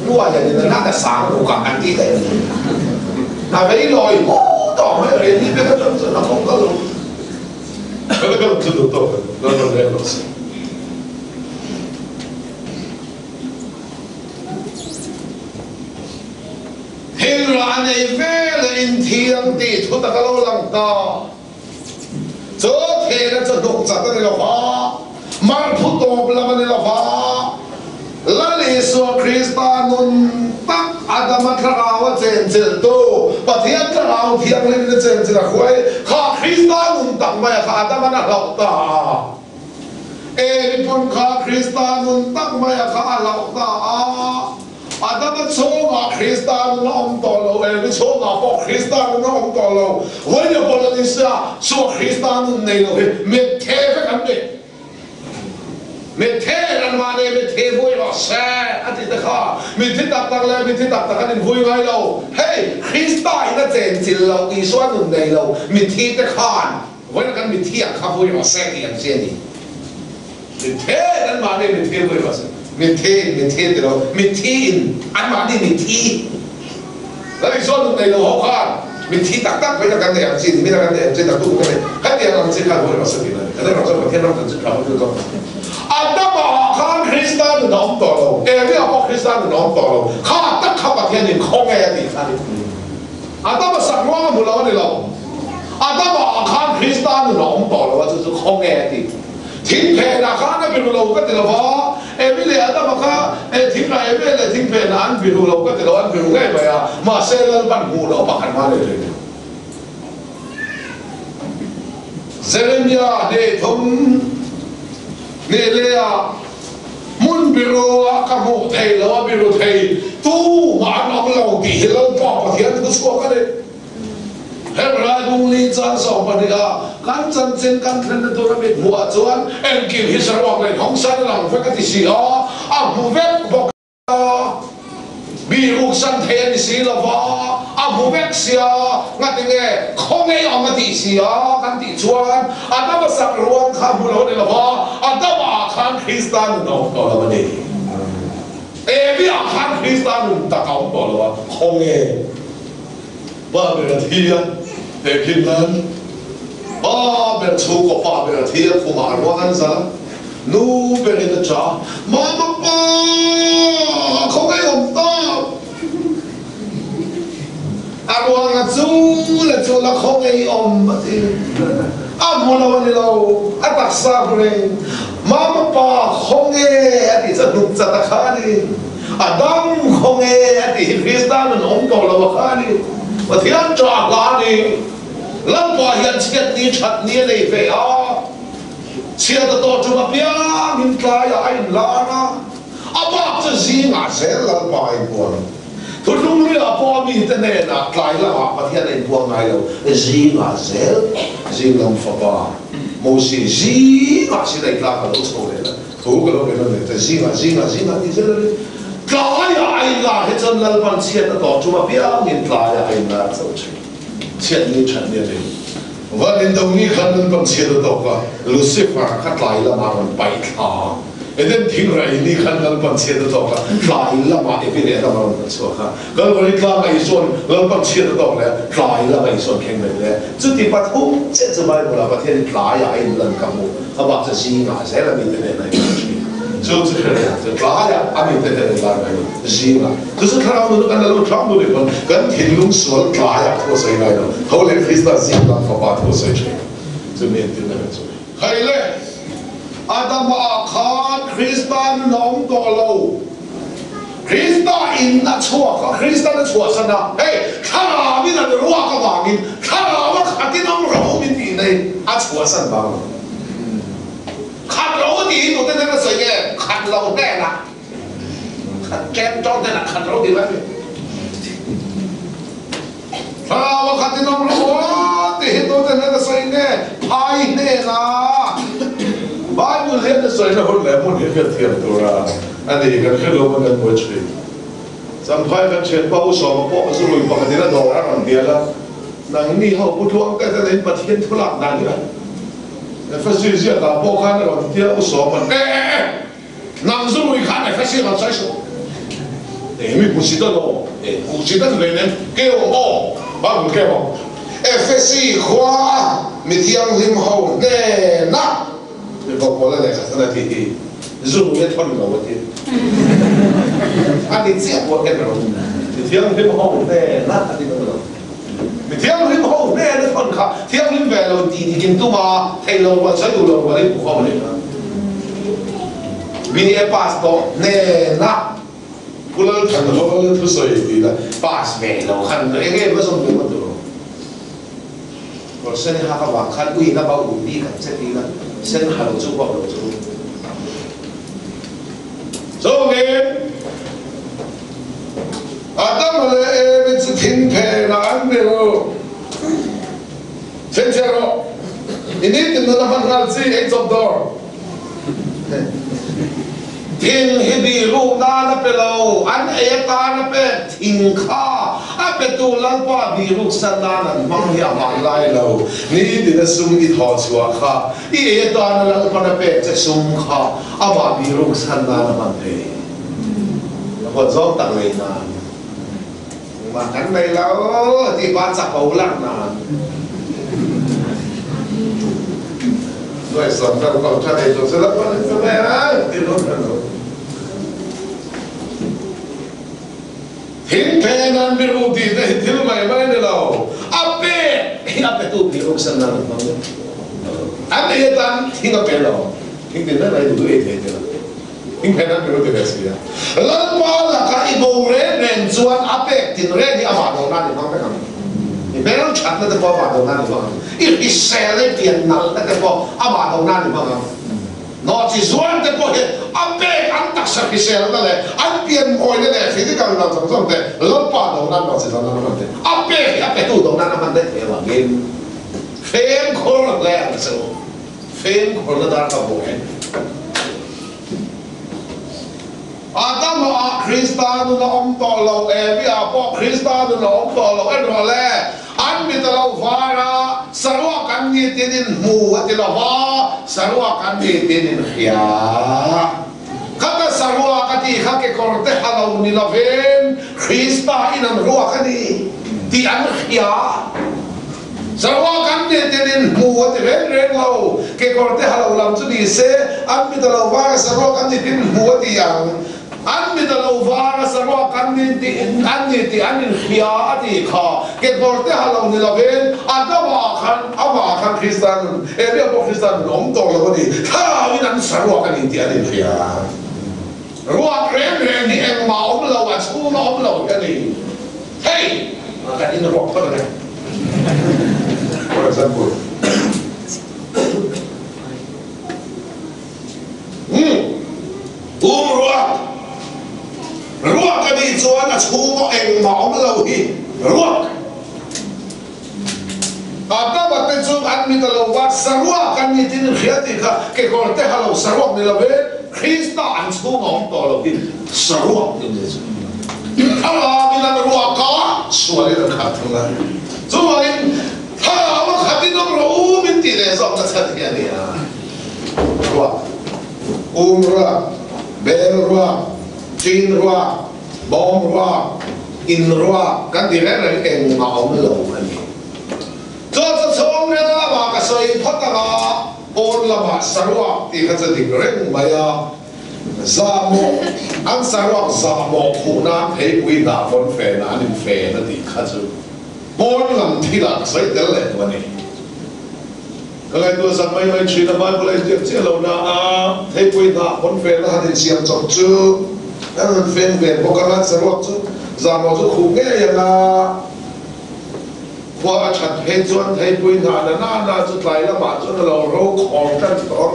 Speaker 1: 多人哋嗱係省路間啲嚟。嗱未來好多喺你呢邊嘅準準啊講嗰度，佢哋咁準到多嘅，嗰度咧老師。Hên là này về là in thiên đi thu ta lâu lắm ta cho thế là cho đục chặt cái là phá mang phụ tổ là cái là phá là lý số Christa nun tắc Adam thà áo trên trên tu và thiên thà áo thiên lên trên trên là khói khá Christa nun tắc mà khá Adam nó lọc ta ê pun khá Christa nun tắc mà khá lọc ta Adam choga Christian no om tolo el choga po Christian no om tolo when you bol ni sa so Christian nei lo me theve kan me the ran ma ne me the voi lo sa ati ta kha me thi tak tak le me thi tak tak kan voi ngai lo hey Christian na chen chil lo i so nun nei lo me thi ta khan when kan me thi kha voi lo sa ki an se ni me the ran ma ne me the voi lo sa mình thế thì đâu mình thi ăn mà đi mình thiแล้วอีกส่วนหนึ่งในโลกข้างmình thiตักตักไปจากการเรียนจีนไม่จากการเรียนจีนตักตุ้งกันเลยแค่เรียนเราจะข้ามหัวเราสักทีนึงแต่เราจะประเทศเราจะข้ามหัวเราอันนั้นมาข้างคริสเตียนน้องต่อเราเอเรียกว่าคริสเตียนน้องต่อเราข้าตักข้าประเทศนี้คงไงดีข้าดิอันนั้นมาสักว่าหัวเราเนี่ยเราอันนั้นมาข้างคริสเตียนน้องต่อเราว่าจะคงไงดีทิ้งเพลนะข้าเนี่ยเป็นเราก็ติดเราเอวิเลอาตมาข้าทิ้งอะไรเอวิเลทิ้งเพลนะอันเป็นเราก็ติดเราอันเป็นเราไงไปอ่ะมาเซลล์บันหูเราปากกันมาเลยเซเลมียเนทุมเนเลียมุนบิโรกับโมเทลแล้วบิโรเทตู้มาอันเอาเราดีเราปอกประเทศก็สวกันเลยเฮ้ยเราบุญลีจันสองปฏิกาการจันเซนการเทรนตัวเราเป็นหัวจวนเอ็งกิวฮิสระวังเลยของสันหลังเฟกัติสีอ๋อผู้เวกบอกบีรุกสันเทนสีละวะผู้เวกเสียงั้นยังไงคงไงออกมาติเสียกันติจวนนั่นมาสักรวมข้ามบุรุษละวะนั่นมาข้ามคริสเตียนน้องต่อละมันเองพี่อาข้ามคริสเตียนตะเกาต่อละวะคงไงว่าเป็นที่เด็กกินนั้นเป็นชูกป้าเป็นที่คุมารวันซะนู่เป็นเด็กจ้ามาป้าเขาไม่ยอมตอบอารวงจูและจูละเขาไม่ยอมมาทีมูลวันนี้เราตักซาบุเรงมาป้าเขาไม่อดีตจะดุจะตะขานีดังเขาไม่อดีตคริสต์นั้นองค์โตละวะขานีว่าที่นั่นจากลานีแล้วพอเห็นเชียดนี้ชัดนี้เลยเฟียเชียดตัวจุมาเปียมินตายไอ้ลานะอาบ้าจะซีงาเซลล์ไปก่อน ทุลุงเรือพ่อมีแต่เนน่ะกลายละมาประเทศในพวกไงเราจีงาเซลจีงลำฟ้าโมซีจีงาสิได้กลายกับลูกโซ่เลยนะถูกกันแล้วเป็นอะไรแต่จีงาที่เจอเลยกลายอะไรล่ะให้จนเราบันเชียนต่อจุมาเปียเงินกลายอะไรนะเจ้าเชียนนี่ฉันเนี่ยเลยวันนี้ตรงนี้ขันนั้นบันเชียนต่อก็ลูซิเฟอร์ขัดกลายละมามันไปทางเอ็นทิ้งไรนี่ขันนั้นบันเชียนต่อก็กลายละมาเอพิเรตมามันชัวร์ค่ะก็วันนี้กลายไอ้ส่วนเราบันเชียนต่อแล้วกลายละไอ้ส่วนแข็งเลยเลยจุดที่ปัจจุบันเจ็ดสมัยโบราณประเทศกลายไอ้เรื่องกับมูเขาบอกจะซีงาเสร็จแล้วมีแต่ใน就是这样，就大家阿弥陀佛来来行了。可是看到那个那看到的话，跟天龙说大家脱谁来了？后来克里斯行了，他把脱谁去？就面对那个做。係咧，阿當阿看克里斯啷多路，克里斯因那錯，克里斯那錯身啊！哎，看阿邊那個話個話面，看阿我看啲啷路面啲呢，阿錯身吧。ขัดเราดีตัวเต้นนั่นสิเนี่ยขัดเราแน่ละขัดแก้มจ้องแน่ละขัดเราดีไหมถ้าว่าขัดที่น้องเราตีตัวเต้นนั่นสิเนี่ยพายแน่ละบ้านอยู่เลี้ยงนั่นสิเนี่ยคนแหลมคนเห็นเทียมตัวละอันนี้กันแค่เรามันกันหมดเลยสัมภาระกันเช่นป้าอุศมาป้าสุรุยปกติแล้วดอกอะไรเดียวละนั่งนี่เขาพูดทวงแต่จะเล่นประเทศทุลักนั่นนี่发现这个报刊那个第二说嘛，男生会看的，发现了再说，没不记得咯，不记得是哪年？给我哦，把我给我，FSC 花每天领好呢那，你包括那个那天，如果也穿了我天，啊你这我给了，每天领好呢那你怎么了？เที่ยงริมห้องแม่ได้คนขับเที่ยงริมแวร์เราดีที่กินตัวมาไทยเราว่าใช้ดูเราว่าได้บุคคลเลยนะวินิจพาสต่อเน่นะกูเลิกขันเราเลิกทุกส่วนดีละพาสแม่เราขันเองไม่สมบูรณ์ตัวเราเส้นหาเขาว่าขันอุ้ยนะบ่าวอุ้ยดีกันเส้นดีนะเส้นหาเราจูบบ่าวเราจูบโซ่เงี้ยอาตมาเลยเป็นสิ่งเพลานเดียวเช่นเช่นเราอินนี้ถึงเราพันธุ์ซีเอ็กซ์ออฟดอร์ทิ้งให้ดีรูปด้านเป็นเราอันเอกานะเป็นทิ้งข้าอันเป็นตัวลังป้าดีรูปสันดานันมังยามันไล่เรานี่ถึงจะสุ่มอิทธิชัวข้าอีเอกานะลังป้าเป็นจะสุ่มข้าอาบาดีรูปสันดานันมันเป็นแล้วก็จ้องตั้งเลยนะมากันในเราที่บ้านสักเอาลักนานด้วยส่วนเราก็จะได้จบสลับกันใช่ไหมนะที่นู้นนั่นทิ้งเพนันไม่รู้ดีแต่ทิ้งไม่เนี่ยเราอัปเปตัวพิรุษสันนั่นมั้งอันนี้ตันทิ้งอัปเปเราทิ้งเป็นอะไรดูด้วยเท่ๆทิ้งเพนันไม่รู้ดีแต่เสียแล้วว่าละก็อีโบเรนเรนส่วนอัปเปทิ้งเรนที่อามาโดนั่นนี่มั้งไปกันนี่เป็นเรื่องชัดนะแต่พออามาโดนั่นนี่มั้งอีเซเลเปลี่ยนนั่นแต่พออามาโดนั่นนี่มั้งนอกจากส่วนแต่พอเห็นอัปเปอันตักสักเซลนั่นแหละอันเปลี่ยนโอยนั่นแหละสิ่งที่การเราสังสรรค์แต่แล้วป้าโดนั่นเราสิ่งนั้นมันเด็ดอัปเปตู้โดนั่นมันเด็ดเอวเงินเฟมคนละแรงสิเฟมคนละดาร์กับโบเห็นอาตมาคริสตานุน้อมต่อเราเอวิอาพอคริสตานุน้อมต่อเราเอ็นรอแลอันมีแต่เราฟาระสรวกันนี่ติดินมูติเราฟาสรวกันนี่ติดินขียาข้าแต่สรวกันที่ข้าเกี่ยวกับเตะเรานี่เราเป็นคริสตาอินันรัวกันนี่ที่อันขียาสรวกันนี่ติดินมูติเร่งเราเกี่ยวกับเตะเราลำจุดีเสอันมีแต่เราฟาสรวกันนี่ติดินมูติยังอันมีแต่เราฟาสรวกันนี่ติอันนี้ติอันนี้ขียาที่ข้าเกี่ยวกับเตะเรานี่เราเป็นอันนั้นว่าคันคริสเตียนเอเรียกว่าคริสเตียนน้อมต่อเราก็ดีถ้าวินันสรวกันนี่ติอันนี้ขียารัวเร่งนี่เองมาอมเราว่าชูมาอมเราแค่นี้เฮ้ยแต่นี่รัวเท่าไหร่For example, รัวก็ดีจวนชูก็เอง Ada batin so an mi talo wa sarwa kan ni tin khiati kha ke korte halo sarwa mi lave Krista an stu ngom to lo ki sarwa ni le ala mi na ro ka suali la kha thunga so ai ha wa khati no ro min ti le so ka sa ti ni ya wa umra belra tinra bomra inra kan di re ke ma om lo ani cho xong ra là cái sợi thoát là ôn là bà sarwa thì cái sự định rèn maya za mo anh sarwa za mo khu na thấy quý đã phân phê na nên phê nó thì khá chứ ôn làm thì là sợi đến lại vậy này cái này tôi sang mấy chuyện là mấy cái chuyện chia lâu na thấy quý đã phân phê là thì xem chọn chứ anh phê về một cái là sarwa chứ za mo chứ khu nghe vậy là qua chặt hết chuẩn thấy bùi ngà na chút lại là mà chút là rau khom chân đó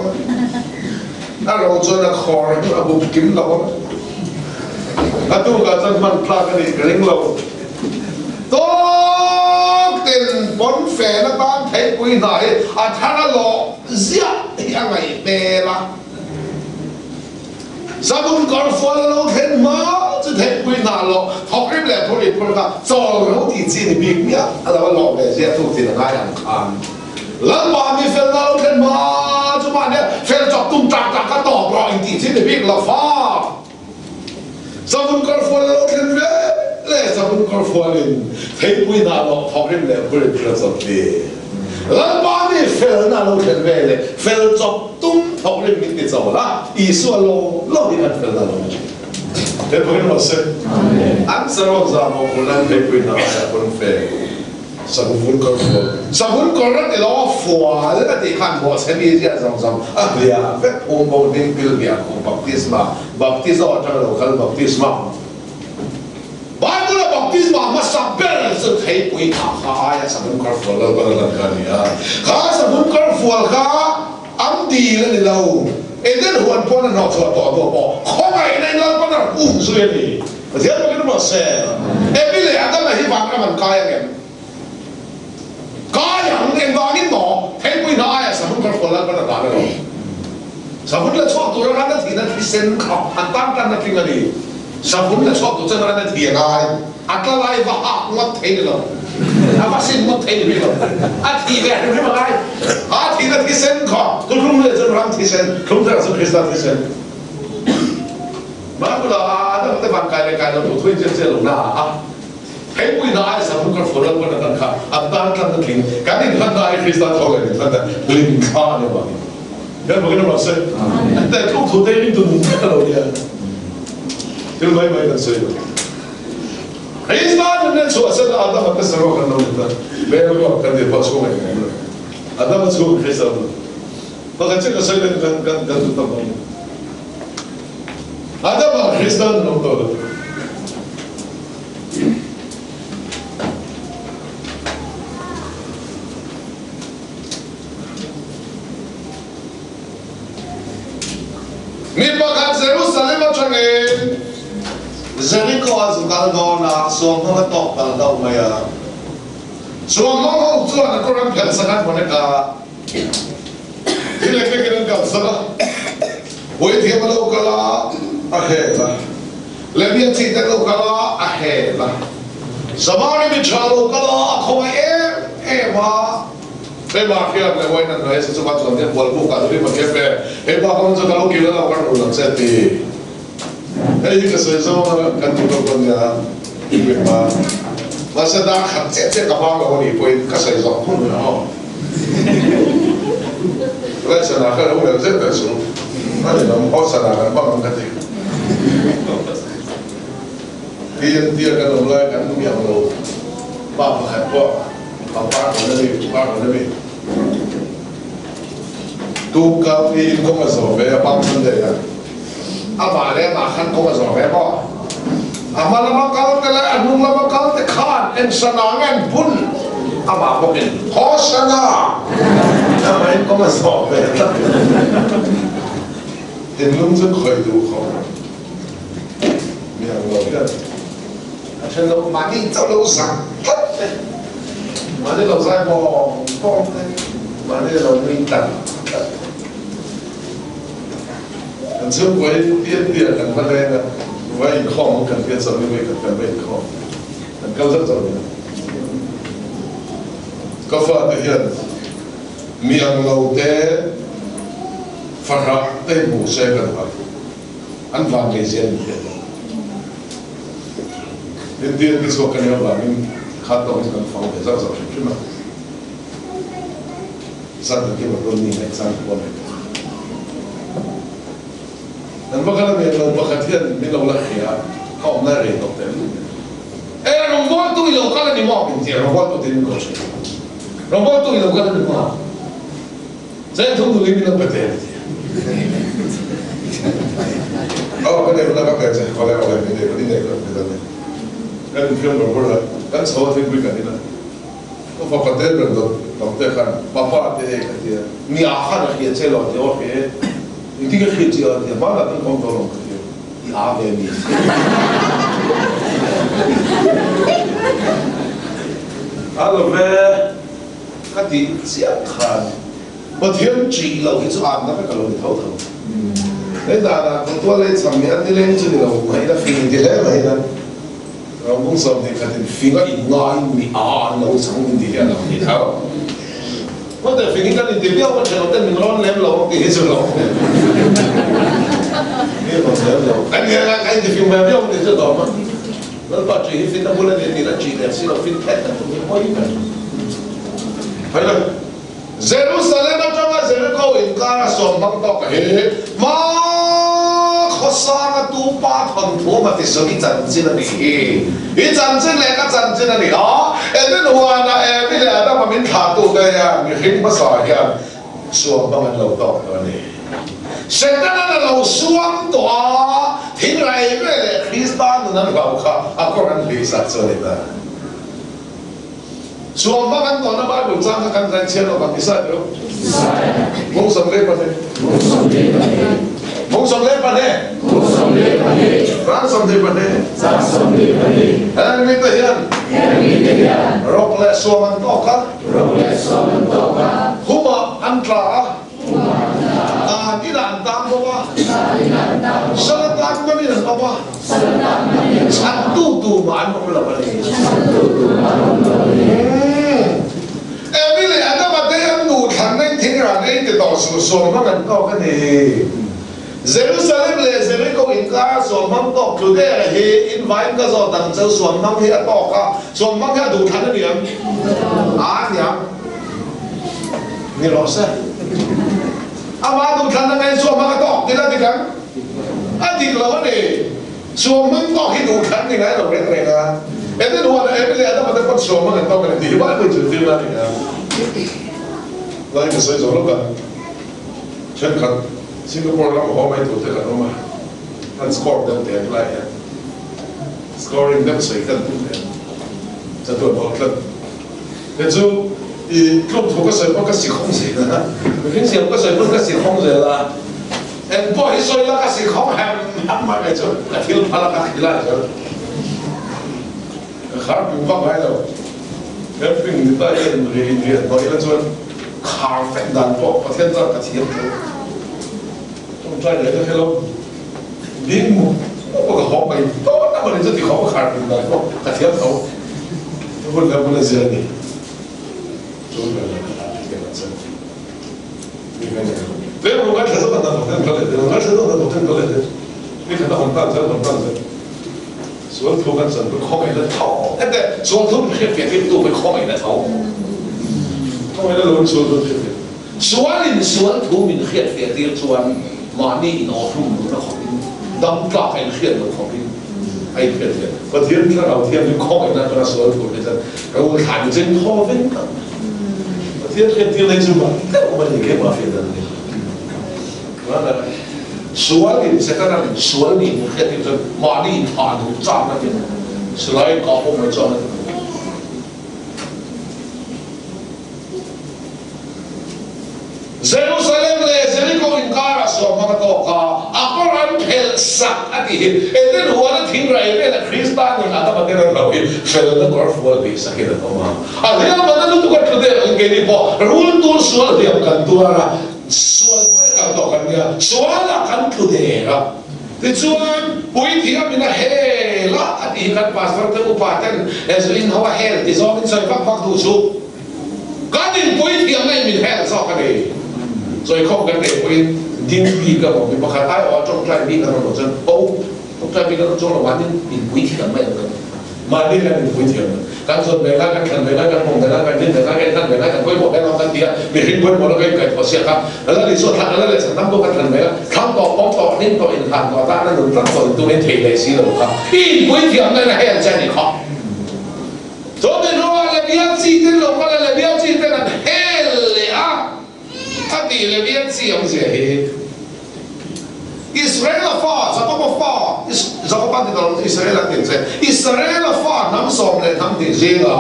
Speaker 1: na rau chút là khom là bụng kiếm lâu tu cả chân mình pha cái này cái lính lâu tốt tiền bốn phê nó bán thấy bùi này thằng nó lọ giết yang ngày bè là sao không còn phơi lâu thêm mà chỉ thêm quý nào lo học cái này thôi thì thôi cả cho lâu thì chỉ là biết nhá là nó lo về sẽ thu tiền là ai ăn lần mà mình phơi lâu thêm mà chúng mà này phơi chọc tung trạc cái tỏ rồi thì chỉ là biết là pha sao không còn phơi lâu thêm về lẽ sao không còn phơi lên thêm quý nào lo học cái này thôi thì là gì lần mà mình phơi lâu thêm về này phơi chọc tung học lên mình thì sao là ý số lo thì ăn phơi lâu thế bữa nay sẽ ăn sao ra một con ăn bê bê nào là con phê sao muốn con phô sao muốn con rất là lo phô đấy là thì khăn bộ sẽ đi ra xong bây giờ phép ôm bông đi biểu hiện của baptisma ở trong đầu khăn baptisma Bible là baptisma mà sắp bền sự thấy quý ai sao muốn con phô lâu bao lần cái này sao muốn con phô ăn đi lên lâu em đến hoàn toàn là nó cho tỏ bộ không ai nên là bắt đầu suy nghĩ thế mà cái nó sẽ em biết là đó là hy vọng các bạn coi em coi em vào cái mỏ thấy quý nó ai sao không có phần là bắt đầu đó sao không là cho tụi nó thì nó sen khóc anh tam nó kinh là gì sao không là cho tụi nó thì ai anh lại vào mất thấy được apa sih mau thấy được thì về được mà ai thì là thì sen khó tôi không lẽ cho làm thì sen không thể làm Christ thì sen mà bây giờ đó cái văn cái nó tụi tôi chơi lồng na thấy quý nào sao không có phổ biến cái đó anh ta nó kinh cái này hắn nói Christ thôi cái này hắn linh khá này vậy cái mà cái nó sẽ anh ta không thủ đây linh tụi cái đâu vậy cái mấy cái sẽ Islam nên số sẽ là Adam cái sản phẩm nào đó, bây giờ có cái gì bắt số này, Adam số cái sản phẩm, và cái chuyện sẽ lên cái tụi tao Adam là Christian nào đó, mình bắt gặp Jerusalem ở trong này. Jericho az galgona suang hang tok dal dau maya suang hang chuan a koran phel sangat moneka ile ke kiran ka sala hoi thiam lo kala a hela lebia chi ta lo kala a hela samari mi chalo kala khoi ma pe ma khia le wai nan noi se chu ba chuan te bol bu ka ri ma ke pe e ba kon chu ka lo ki la ka ro lang se ti Hey, kasi so kanto ko niya iba masa da khat che ka ba ko ni poi kasi so ko no la sa na ka lo ze ka so ani no mo sa na ba man ka ti dia ka no la kan mi lo ba khat ko ba ko na bi tu ka pi ko ma so ve ba man de ya ama le ma khan ko zo ve bo ama la ma kal ka la anu la ma kal te khan en sanang en bun ama bo ken ho sana ama en ko ma zo ve en lung zeng khoi du kho mi ang lo ya a chen lo ma ni zao lo sang mà đây là sai bò con đấy mà đây là mình tặng anh trước với tiền tiền cần vấn đề là vậy không cần tiền sao như vậy cần vậy không cần cao rất rồi có phải thể hiện miệng lâu thế phát ra tên bù xe cần phải ăn vàng cái gì tiền tiền cái số cái này là mình khát động cần phòng để rất rồi chứ mà sao được cái mà tôi nhìn này sao được này nên bác là mình lâu bác thiên mình lâu là khía không là rẻ đâu thế ê rồi bố tôi lâu cái là mình mò mình tiền rồi bố tôi tiền có chuyện rồi bố tôi lâu cái là mình mò thế thông thường mình lâu bể tiền cái này là các bạn sẽ có lẽ cái này cái này cái phim rồi bữa cái số thì quý cái này có phải cái tên rồi đồng thời khăn bà thì cái gì mi khăn là hiện chế rồi thì ok thì cái hiện chế thì bà là cũng không có lòng cái gì về mi về cái gì sẽ khăn mà thiên chỉ lâu thì số ăn nó phải cả lâu thì thấu thấu đấy là tôi lấy sản phẩm đi lên chứ là mấy là phim thì hết mấy là cũng xong thì cái phim cái ngay mi lâu sáng mình thì là thì thấu mà tại phim cái này thì biết mà chuyện tên mình lo lem lâu cái gì lâu biết mà lem lâu cái thì phim mà biết mà thì đó mà nó bắt chỉ phim nó muốn là thì là chỉ là xin là phim hết là cũng không có phải là Jerusalem nó trong cái Jericho in cara som bang to cái mà khó sang tu pa thằng thua mà thì sự cái trận chiến này cái trận chiến này cái trận chiến này đó em biết hoa là em biết là đó mà mình thả tu đây à mình khiến mà sợ ya xuống bang anh lâu to đó này现在那老双多听来个 Christian 那老卡啊个人理啥做的xuống bác anh còn nó bắt được sang các căn trên nó bằng cái sai được mong sầm lên vào đây mong sầm lên vào đây ráng sầm lên vào đây anh biết đấy anh rọc lẹ xuống anh to cả hôm mà ăn trả đi làm tam đâu à sao nó tam nó đi làm đâu à chăn tu mà anh không làm gì em biết là anh mà thấy anh đủ thành nên thiên ra nên thì đào sửa xuống nó gần cao cái này Jerusalem là Jericho in cả xuống măng to cứ cái là he invite cái rồi đằng sau xuống măng he to cả xuống măng he đủ thành cái gì nhỉ lo sao ama đủ thành cái xuống măng to thì là gì cả anh thì lo này xuống măng to thì đủ thành thì ngay đầu đến này à em thấy đùa này em biết là nó mà nó xuống mà người ta cái gì bắt mình chịu tiêu ra thì lại cái sợi dầu lúc đó trên khăn Singapore nó có mấy tổ chức là nó mà anh score đem tiền lại scoring đem sợi cânจะตัวบอกกันแต่จู่อีกลุ่มถูกก็สวยก็สิ空สีนะไม่เห็นเสียงก็สวยก็สิ空เลยละเอ็นพอให้สวยแล้วก็สิ空แฮมมาไงจู่กระเทียมพลังกันได้จู่ขาเป็นฟังไว้แล้วเอ็นเป็นได้เอ็นเรียนบ่อยแล้วจนขาแฝงดันพอประเทศเรากระเทียมต้องใจเลยให้เราดิ้งมุก็กระหอบไปโต้นั่นมันจะติดเขาขาดเป็นได้ก็กระเทียมเขาพูดแล้วมันจะเสียนี่จนเลยเกี่ยวกับเส้นนี่ไงเรื่องมันก็จะต้องทำต้องเลยเรื่องก็จะต้องทำต้องเลยนี่คือต้องตั้งใจต้องตั้งใจส่วนทุกข์กันส่วนเป็นข้อไม่ละเท่าแต่ส่วนทุกข์เป็นเพียงที่ตัวเป็นข้อไม่ละเท่าข้อไม่ละล้วนส่วนทุกข์ส่วนอินส่วนทุกข์เป็นเพียงที่ส่วนมานี่อินออกรุ่มแล้วของอินดำกล้าเป็นเพียงของอินไอ้เพียงก็เทียมที่เราเทียมเป็นข้อไม่ละตัวส่วนทุกข์เป็นเราขายจริงข้อเป็นกันเทียมที่ในจุดนั้นแต่ว่ามันยังเก็บมาเพียงนั้นเองนั่นแหละส่วนนี้เสร็จแล้วนี่ส่วนนี้มันแค่ที่จะมานี่ผ่านถูกจ้างนั่นเองสไลด์ก็พวกมันจ้างนั่นเยรูซาเล็มเลยเจริโกอินการ์ so mga to ka ako ran pel sak ati eden huwa ting rai le kristan ni ata batera rawi fel na gorf wal bi sakira to ma adya badalu to ka tude ngeni po rule to sual diam kan tuara sual ko ka to kan ya suala kan tude ra ti chuan pui thia mina he la ati kan pastor te upatan as in hawa hel ti zo min soi pak pak du su kanin pui thia nai min hel so ka ni rồi không cần để quên tin vì cả một cái bậc khai ở trong trai bị là nó chân ô trong trai bị nó trong là quán nên quý thì làm vậy mà đi là quý thì các dân về các thần về các mồm về các nhân về các thân về các quên một cái lo thân tiền để hình quên một cái cảnh của xe khác đó là lý do thật đó là sản năm đô các thần về không tỏ bóng tỏ nên tỏ in hàng tỏ ta nó được rất rồi tôi nên thể lệ xí rồi không in quý thì làm đây là hay chân thì khó cho nên nó là biếng gì tên lộc là biếng gì tên là hay làถ้าตีเลยเวียนเสียงเสียเหตุอิสราเอลฟ้าจะก็ฟ้าจะก็ปั้นที่ตลอดอิสราเอลติดเสียอิสราเอลฟ้าน้ำส่งเลยทำติดเสียง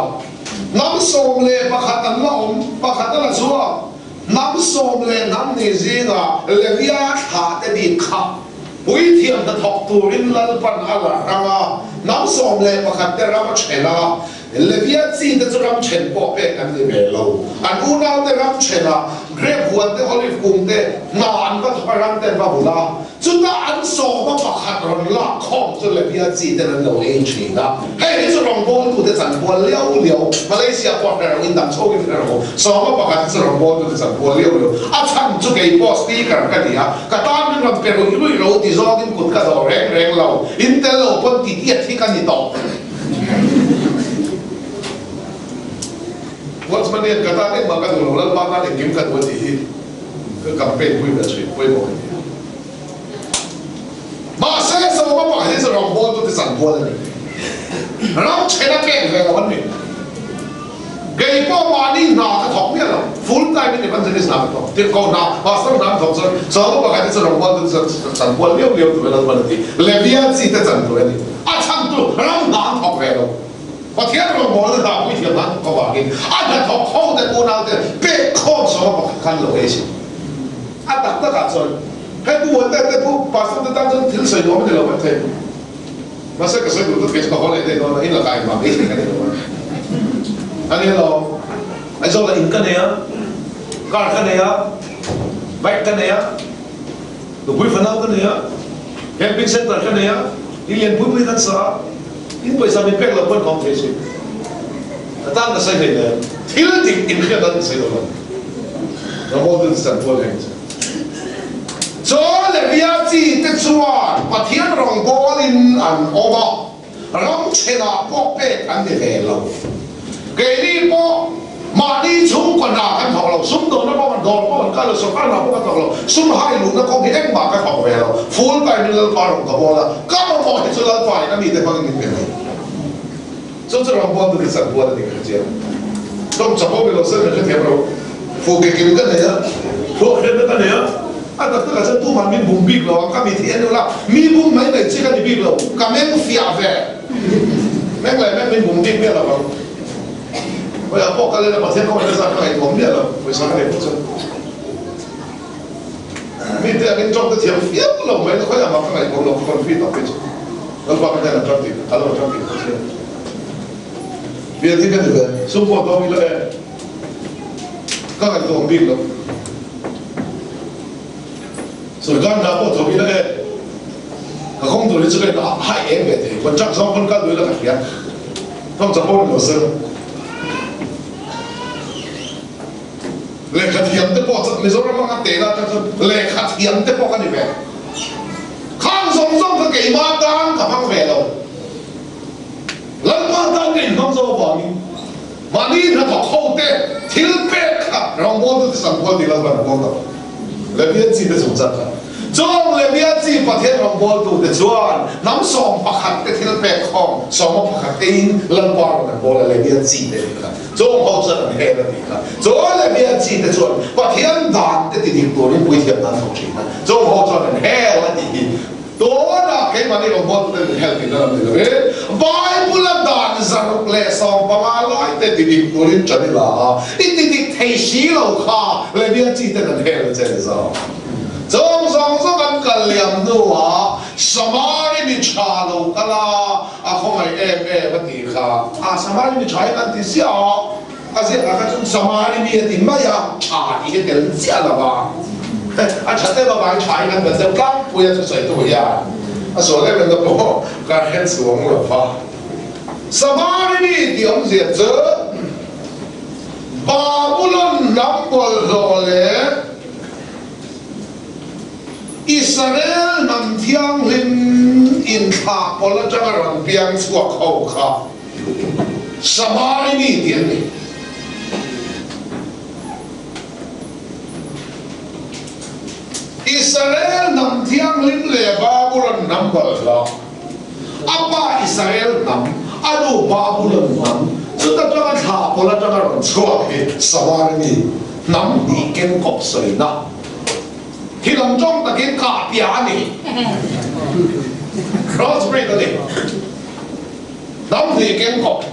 Speaker 1: น้ำส่งเลยประคัตันละประคัตันละชัวน้ำส่งเลยน้ำติดเสียงเลยวิอาขาแต่ดีขับวิเทียมจะถกตัวรินลันปันอะไรรังน้ำส่งเลยประคัตแต่เราเฉลาเลเวียซีแต่จะรำเชนปอเป็ดกันเลยเบลล์อันอูน่าแต่รำเชนละเกรฟหัวแต่ฮอลลีฟุงแต่นานก็ทำรำแต่บาบุลาจุดนั้นอันสองก็ประคัตรันละข้องจุดเลเวียซีแต่นั้นเราเองจริงนะเฮ้ยจุดรองบอลตัวแต่สันบอลเลี้ยวมาเลเซียปอดเราอินดัมโชกินเราสองก็ประคัตจุดรองบอลตัวแต่สันบอลเลี้ยวอาชันจุดไอ้บอสตีกันกันเนี่ยกระตามนึงมันเป็นรุ่ยเราที่ซอกินกุดกระโดดแรงเราอินเตอร์เราปนติดเทียที่กันนี่ต่อวันสมัยนี้กระต่ายมากันดูแล้วบ้านนั่นกิมกันวันที่ก็กำเป็นคุยกันช่วยคุยบอกมาเสียสมบัติมาให้สรองบอลตัวที่สั่งบอลเลยเราใช้นักเก่งเลยวันนี้เกี่ยวกับมานี่นาจะถกเนี่ยหรอฟูลไทม์นี่มันจะได้สนับสนุนที่เขาหน้ามาสนับสนุนสองก็ให้สรองบอลตัวสั่งบอลเลี้ยวตัวนั้นวันนี้เลเวียซีที่สั่งตัวนี้อาชันตัวเราหน้าถกเลยเราพอเทียบเราบอกเลยดาววิทยานั้นก็ว่ากินอันนั้นเขาเข้าแต่กูน่าจะเป็นข้อสอบกันเลยสิอันนั้นก็ขาดส่วนให้กูวันแต่กูภาษาแต่ตั้งใจถึงใส่หัวไม่ได้เราไม่เท่มาสักก็ใส่ดูตัวเกสก็เขาเลยได้ตอนนี้เรากลายมาไม่ใช่กันเลยอันนี้เราไอ้โซ่เราอินกันเนี่ยการกันเนี่ยแบกกันเนี่ยดูผู้ฟังกันเนี่ยเฮลปิ้งเซ็นเตอร์กันเนี่ยอีเลียนผู้บริการสาอินไปสามีเป็กเราเป็นคอมเพลซิแต่ตั้งแต่ใส่เนี่ยที่เราติดอินแค่ตั้งแต่ใส่เราเราโมดูสตันตัวเองโซ่เลยวิอาจีติดส่วนปะเทียนรองบอลินอันโอมาร้องเชนาปอกเป็กอันเดียวเราเกลี่ปอมาดีชุ่มกว่าหนากันของเราซุ่มโดนนะเพราะมันโดนเพราะมันการเราสุขภาพเราเพราะมันของเราซุ่มให้หลุมนะคงที่เอ็งบากกันของเราฟูลไปมีเรื่องปลาหลงกับโบละก็มาบอกให้สุดแล้วฝ่ายนั้นมีแต่ฟังกินเป็นเลยส่วนจะรองบอลตัวที่สั่งบัวนั่นเองเจ้าต้องจับพวกเราเส้นกันเทียบเราฟูเก่งกันเนี่ยพวกเล่นกันเนี่ยอันนั้นถ้าเกิดตู้มันมีบุ้มบิ๊กเราก็มีที่เอ็นเรามีบุ้มไหมในที่กันบิ๊กเราก็แม่งเฟียแฝงแม่งอะไรแม่งเป็นบุ้มบิ๊กเนี่ยเรา我要报个那个马天高那啥个我们也了，为啥还不成？明天跟装的天飞了，没得快点马上来讲了，不飞到飞去，那把个在那装的，他那装的不行。别听个那个，生活到位了哎，刚才都病了，所以刚才我头病了哎，个工作的这个那还严个的，我张上分干对了个天，当怎么老师？เลขาเทียมเตปอจะไม่รู้ว่ามันเตะแล้วจะเลขาเทียมเตปอกันอยู่แบบข้างสองสองก็เกี่ยมาตังกับพังเวลแล้วมาตังเนี่ยน้องโซ่บอกนี่มานี่ถ้าถกเข้าเตะทิลเป็ดครับรองบอลที่สั่งบอลที่เราแบบบอลแล้วเลเวียนซีเป็นสมศักดิ์จ้องเลเวียนซีประเทศรองบอลตัวเด็ดส่วนน้ำสองประคัตเตทิลเป็ดของสองประคัตเองเล่นบอลกันบอลเลเวียนซีเด็ดครับจ้องเขาจะเห็นอะไรครับจ้องเลเวียนซีเด็ดส่วนประเทศด่านเด็ดติดตัวนี้ไม่เทียบนั้นของจริงนะจ้องเขาจะเห็นอะไรตัวนักเก็ตมันนี่รองบอลตัวนี้เฮลตินั่นเลยไบเบิลด่านสรุปเลยสองประมาณ100เด็ดติดตัวนี้จะได้ละติดเทชีโลค่ะเลเวียนซีเด็ดนั่นเฮลเจนส์จงสอง Chuan Kaliam Noa, Samari Michalo, Kala, Akomai Vatika, Samari Michai and Tisia, as if I got Samari in Maya, he can Zialaba. I chat about China, but the camp we have to say to ya. I saw them in the ball, got heads to one of her. Samari, the Omzia, Babylon number Israel nam thiang lim in kha pola jangaran piang suak ho kha Samari ni tian ni Israel nam thiang lim le Babylon number la apa Israel nam adu Babylon nam sudah jangan kha pola jangaran suak he Samari ni nam di ken kop soi na khi làm trong ta kiến cả bia này crossbreed này nằm thì kiến cọp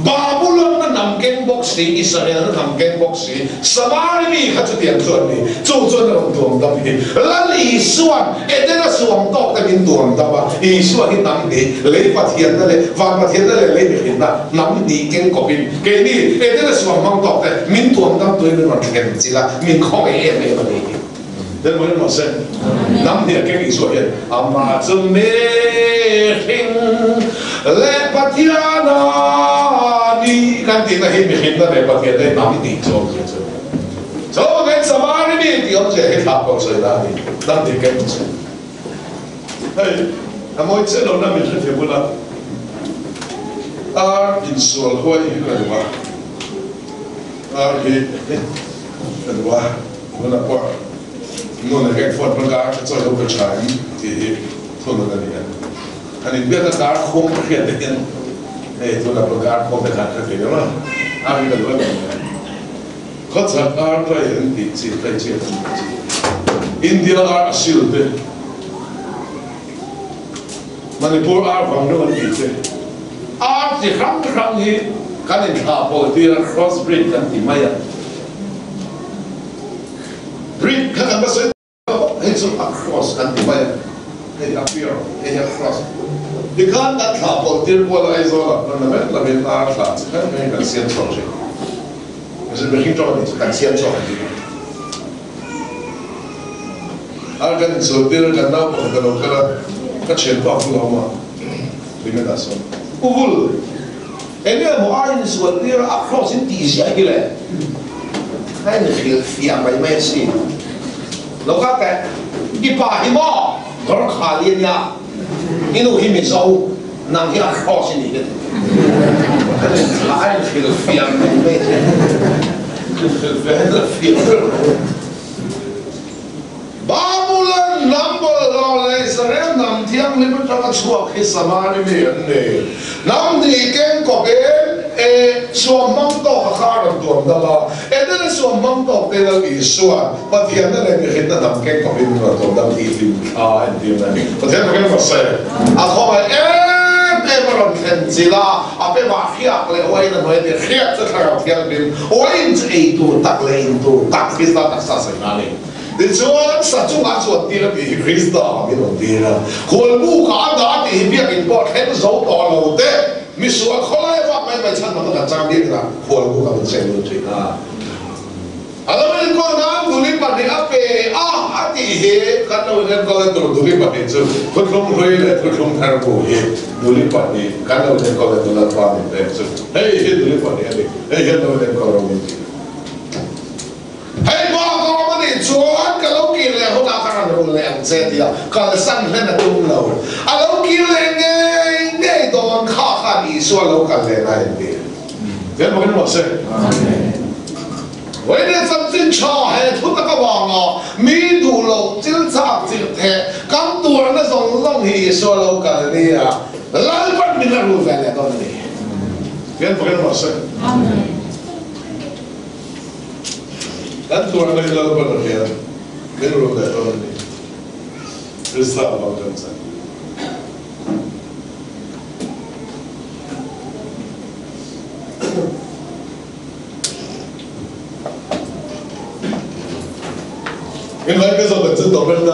Speaker 1: Babylon nó nằm kiến bốc sĩ Israel nó nằm kiến bốc sĩ Samari khá chút tiền chuẩn này chú chuẩn là tuồng đâm đi là lý xuân ấy là xuân tóc ta mình tuồng đâm à lý xuân thì nằm đi lấy phát hiện đó lấy vàng phát hiện đó lấy được hiện đó nằm đi kiến cọp đi cái này ấy là xuân mang tóc ta mình tuồng đâm tôi mình còn khen chỉ là mình không ai em ấy mà đi Then what am I saying? Nam dia keng isuayan. Ama cemehing lepatiana ni kan tina himihin na lepatiana nam di so. So kan Samari ni di om je hit hapang sa ina ni. Nam dia keng isuayan. Hey, amoy tselo na mi jefe bula. Insual ko ay kanwa. Kanwa. Wala po. Nona kek fort magar ta choi lo chai ti thono na ni ani beta dar khom khia de en to la magar khom de khat ke ma ari da lo khot sa ar ta en ti chi ta chi India ar asil de Manipur ar vang no ni te ar ti kham hi kan in tha po ti crossbreed kan ti maya Breed kan ambassador it's across and divide they appear in across the kan that couple dir bola isola na met la met ar flat kan men kan sien sorge es begin toch niet kan sien sorge ar kan so dir kan na po kan kala ka chen pa fu ma bime da so uvul ene mo ar is what dir across in these agile hai ne khil fia mai mai si lo ka ta di pa hi mo dor kha lien ya inu hi mi zo nang hi across ni de hai khil fia mai mai khil fia Babylon number lo le Israel nam thiang ni pa ka chuak hi Samari me ne nam ni ken ko be suam mang to kha ram tuam da la eden suam mang to te la i suam pa thian da le ni khit na nam ken ko bin ro to dam ti lim a en ti na pa thian ko ken fa se a kho ma ron khen zila a pe ma khiak le oi na noi de khiak cha thar thian bin oi ei tu tak le in tu tak khis la tak sa sa na le de chuan sa chu nga chuan ti la bi Krista mi ron ti na khol bu ka da ti bi kin po khen zo to lo de mi suwa kholai wa mai mai chan ma ka chang bi na khol bu ka se lo ti na ala men ko na duli pa ni ape ati he ka no ne ko le duli pa ni chu ko khom hoi le ko khom thar ko he duli pa ni ka no ne ko le dula pa ni pe chu hey he duli pa ni hey he no ne ko ro ni hey ba ko ma ni chuan ka lo ki le ho ta ka ro le ang se dia ka le san le na tum lo a lo ki le nge don kha kha ni so lo ka le na ni ven mo no se amen为了真正超系出得个王哦，米度路招插招踢，咁多人都送东西说老紧啲啊，老不面嘅路翻嚟講你，邊個嘅模式？咁多人都老不落嘅，邊個嚟講你？你知道冇咁滯。因為嗰個就懂得啦，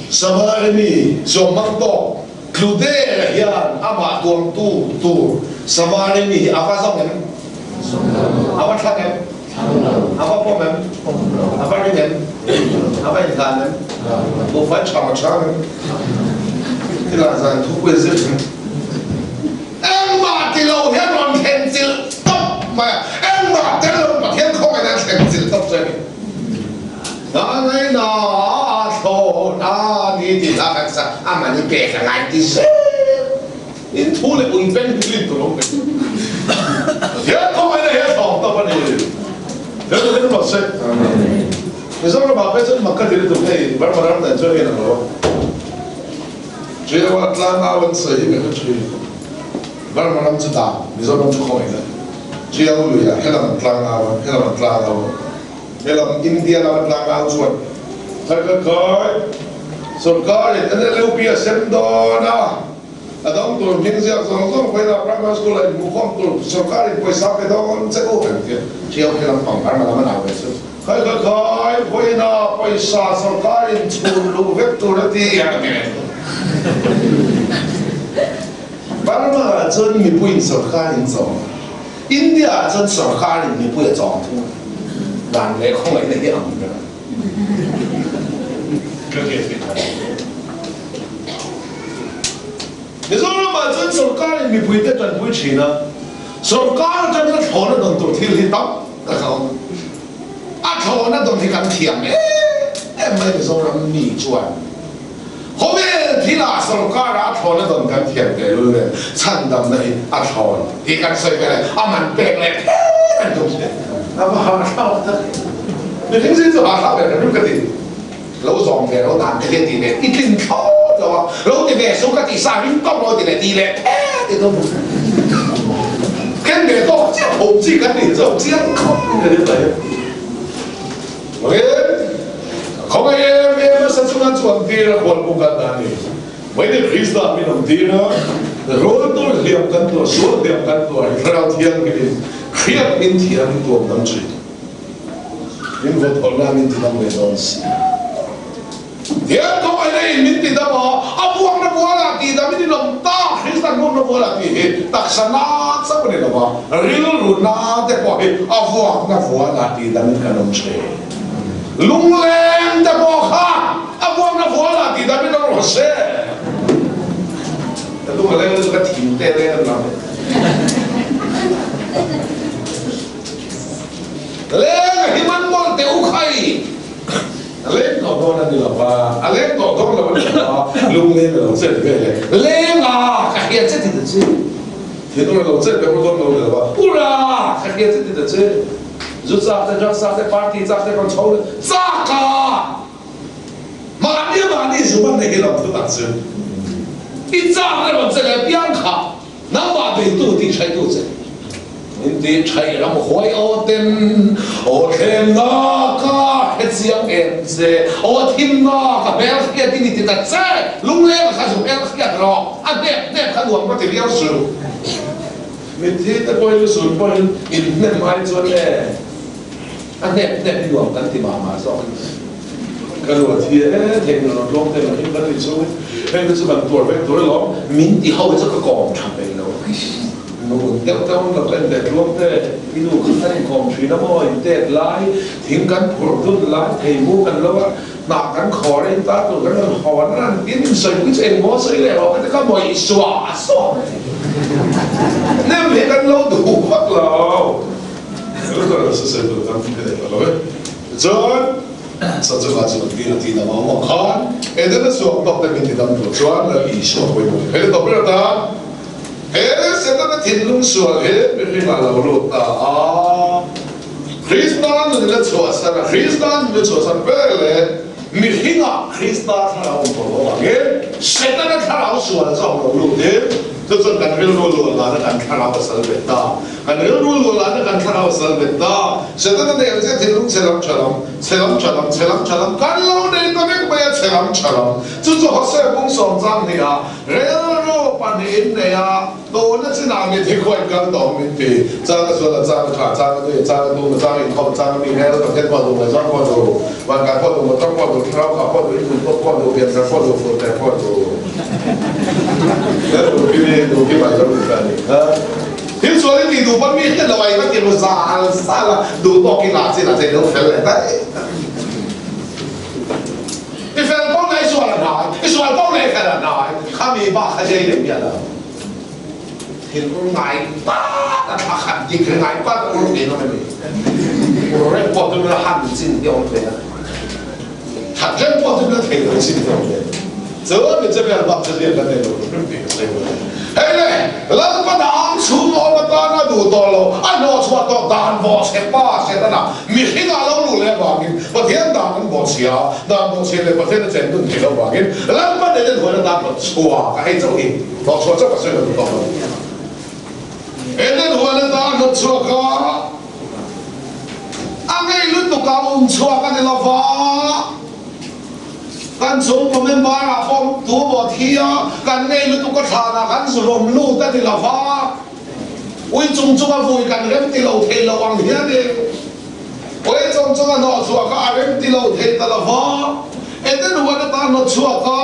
Speaker 1: Sama ini somang to klude hian ama tuang tu sama ini apa song em apa thang em apa pom em apa ni em apa ikan em bu phải chang thì là rằng thu quê dữ em mà thì lâu hết còn thêm chữ tóc mà em mà thế lâu mà thêm không phải là thêm chữ tóc rồi đó này nó thô nó đi thì ta phải sao mà đi bẻ cả ngày thì dễ in thu lại ui bên lên tụi nó hết không phải là hết thòng tao vẫn đi thế tôi thấy nó bật xích vì sao nó bảo cái chân mà cái gì tụi này vẫn mà làm tại chơi này nó Jadi awak telah awak sahih mereka cuci. Baru malam sedap, bisa malam cukup ini. Jadi awak ya, helam telah awak. Helam India awak telah awak cuat. Kerja सरकार इतने लोग भी असेंबो ना अदम तो मिंग से असल कोई ना प्राइमरी स्कूल है मुखम तो सरकार पैसा पे तो उनसे को है जियो के लम पंग कर मतलब ना वैसे कोई ना पैसा सरकार इन स्कूल लोग वेक्टर रहती है Burma 真你不应手看你走 ，India 真手看你不也走图，难来空来那样的。你说那么真手看你不会得赚不起呢？手看真的头那种都听得到，那好，啊头那种你敢听哎，没说让你赚。 后面提拉手卡拉头那种跟甜的，对不对？唱到那阿头，你看随便来，阿蛮白嘞，很东西，那么好笑的。你平时就阿头的，你个的，老上嘅老难嘅啲咧，一定錯咗，老啲嘅數個第三年講我哋嚟啲咧，你都冇。跟住多即係好知緊你就知一講嘅啲嚟。OK。 Kau yang sesuatu yang tidak kuat tadi, mereka Kristen minum tidak, roda tu lihat kantor, surat lihat kantor, kalau tiang ini, lihat inti yang itu orang cuci, ini buat orang inti yang berdosa. Dia tu ada inti dah bah, abu orang buat lagi, tapi di dalam tak Kristen pun buat lagi, tak sangat seperti itu bah, real runa depoh, abu orang buat lagi, tapi kan orang cuci. Lung leng dah bohong, apa nak buat lagi? Tapi tak rosak. Lung leng itu kan timte leng lah. Leng himan mol teukai. Leng kau tahu nanti apa? Leng kau tahu nanti apa? Lung leng itu saya bela. Leng ah, kaya jadi tu je. Dia tu orang saya bela tu orang apa? Pura, kaya jadi tu je. 就炸在party 炸在讲吵的炸噶，慢点是问那个老头打字，一炸那么这个边卡，那把被肚的拆肚子，你的拆那么坏哦den，我天那个还这样样子，我天那个别个的你的在，弄来还是别个咯，啊那看我们这里要数，每天的过一数过一那买做嘞。 อันเน็บรวมกันที่มาสองกันว่าที่เทคโนโลยีลงแต่ละที่มันไม่สู้ให้มันจะเป็นตัวหรอมินที่เขาจะกองทำไปแล้วนู่นเดี๋ยวเราเป็นเด็กรวมแต่ที่ดูขั้นตอนของชีวิตมั่วอินเตอร์ไลน์ทิ้งกันปลุกตุนไลน์เทมูกันแล้วว่าหนักกันขอเรื่องตาตัวกันขอนั่นยิ่งใส่วิจัยมั่วใส่เลยเราแต่ก็ไม่สวาสเนี่ยเหมือนกันเราดูพวกเรา Kalau sesuai tu kan kita kalau John, satu macam tidak mau makan, itu tu suap tak terminti dalam tu, John lagi suap boleh, itu tak boleh tak, sekarang tinlung suap, beri malah urut tak, Kristen itu suasana, Kristen itu suasana bela, mihinga Kristen kalau orang, sekarang kalau suasana urut就是跟人路啦，那跟看老师别打，跟人路啦，那跟看老师别打。现在那有些听众吃啷，跟老的那边不要吃啷，就是学生工上涨的啊，人路半年的呀，都那是哪面铁块刚到面的，张个说了张个卡，张个对，张个东，张个靠，张个面还有个天块东的，张块东，万个块东，张块东，挑卡块东，一路块东，变成块东，负责块东，那都给你都给买着你看的啊。听说你地图方面现在话，那电路啥了，都多给哪些都分来的。你分帮来说了哪？你说帮来看了哪？他没把他这一点了。听说挨打，那他喊你看挨打，我没那么没。我人过都是喊进掉的呀，他人过都是推了进掉的。这边这边把这边的那种分别谁不？哎嘞，那不当初我当那路多喽，俺老出到单包车把车的啦，没听俺老路来话嘅，不听当人包车啊，当包车嘞不听得真正听到话嘅，咱不能回来当个错，还走嘅，老错这么岁数多了，哎，那回来当个错个，俺那路都搞唔错，俺的老法。กันสูงกว่าเมื่อวานผมตัวบ่เที่ยวกันไงลูกตุ๊กตานะกันสุรมลูกแต่ที่ละฟ้าอุ้ยจงกันvuiกันเริ่มที่เราเทระวังเฮียเด็กอุ้ยจงกันนอชัวก็เริ่มที่เราเทตละฟ้าเอ็ดนวันตานอชัวก็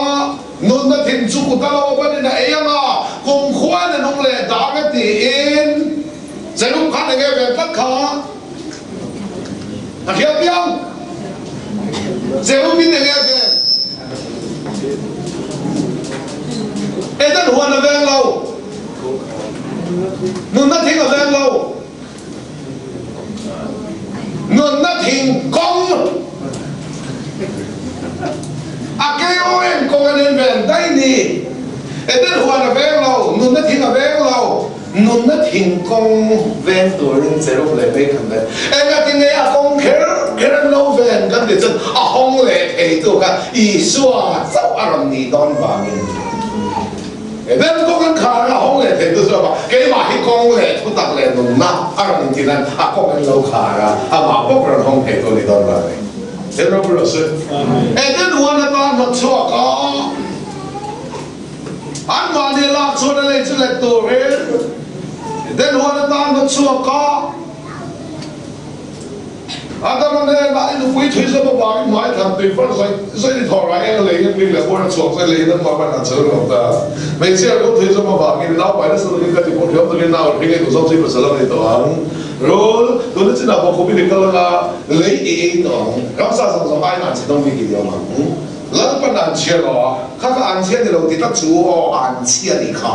Speaker 1: นนทิ้งจุกตะเราไปเนี่ยเองอ่ะคงควรน้องเล่ดากันตีเองจะรู้พันยังไงแบบตัดขาเฮียเพียงจะรู้พินยังไงกันเอ็ดหัวน่ะแวงเรานุ่นน่ะทิ้งกับแวงเรานุ่นน่ะทิ้งกองอาเกโอเอ็นกองอันนั้นแวงได้นี่เอ็ดหัวน่ะแวงเรานุ่นน่ะทิ้งกับแวงเรานุ่นน่ะทิ้งกองแวงตัวนึงจะรู้เลยไม่กันเลยเอ็ดทิ้งไงอากงเคร์เราแวงกันเดี๋ยวจะอาห้องเลยไอ้ตัวกันอีสัวเจ้าอารมณ์นี้ตอนบางเองเรื่องก็กันขาละห้องเลยถึงตัวว่าเกี่ยวกับที่กองเลยทุกตักเลยนุ่นนะอะไรที่นั่นอาก็เป็นเราขาละอามาพวกเราห้องเหตุตัวนี้ตอนนั้นเห็นเราพูดสิเอ็ดเรื่องวันนั้นตอนนั้นชัวร์ก็อันมาเนี่ยลักชัวร์เลยจะเล็กตัวเองเรื่องวันนั้นตอนนั้นชัวร์ก็อาตมาเนี่ยนั่นคุยถึงสมบัติไม่ทำตัวฝันใส่ที่ทอร์ไรเลยยังมีเหลือวันช่วงใส่เลยนั่นมาเป็นอันเชิญเราแต่ไม่เชื่อรู้ถึงสมบัตินี่เราไปนั่นสุดที่ก็ที่ผมยอมตัวนี้น่าเอาเพียงแค่ตัวสองสิบเปอร์เซ็นต์ในตัวอันรู้ตัวนี้จะน่าบอกคุณพี่ก็เลยเลยเองตัวรักษาสังสมไอ้นั่นจะต้องมีกี่เดียวมั้งแล้วเป็นอันเชื่อหรอข้าก็อันเชื่อที่เราติดตั้งจู่อันเชื่อดีค่ะ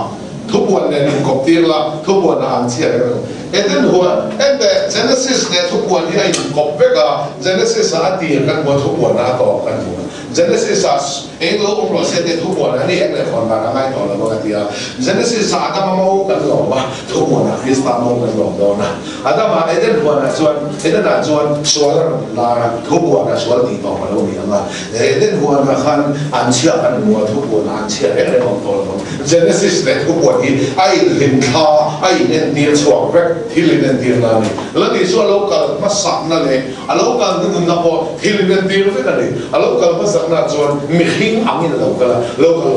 Speaker 1: ทุกวันเนี่ยกบตีละทุกวันอันเชื่อเลยเอ็ดหัวเอ็ดแต่เจเนซิสเนี่ยทุกวันที่ไอ้กบเวกอะเจเนซิสอันตีกันวันทุกวันนะต่อกันหัวเจเนซิสเอ็งรู้องค์ประเสริฐทุกวันนี่เอ็งเลยคนบางไม่ต่อแล้วก็ตีอะเจเนซิสอาตมาโม่กันหรอวะทุกวันนะคริสต์มาโม่กันหรอโดนนะอาตมาเอ็ดหัวนะส่วนเอ็ดน่ะส่วนส่วนลาทุกวันนะส่วนตีต่อมาแล้วมีอะไรเอ็ดหัวนะขันอันเชื่อกันหัวทุกวันอันเชื่อเอ็งเลยคนต่อแล้วเจเนซิสเนี่ยทุกวันที่ไอ้เห็นข้าไอ้เน้นเดียร์ช่วงแรกที่เล่นเดียร์นั่นนี่แล้วที่ส่วนโลกามาสักนั่นเลยโลกาเนี่ยนับว่าที่เล่นเดียร์นั่นนี่โลกามาสักนั่นส่วนมีหิ้งอังนี่โลกา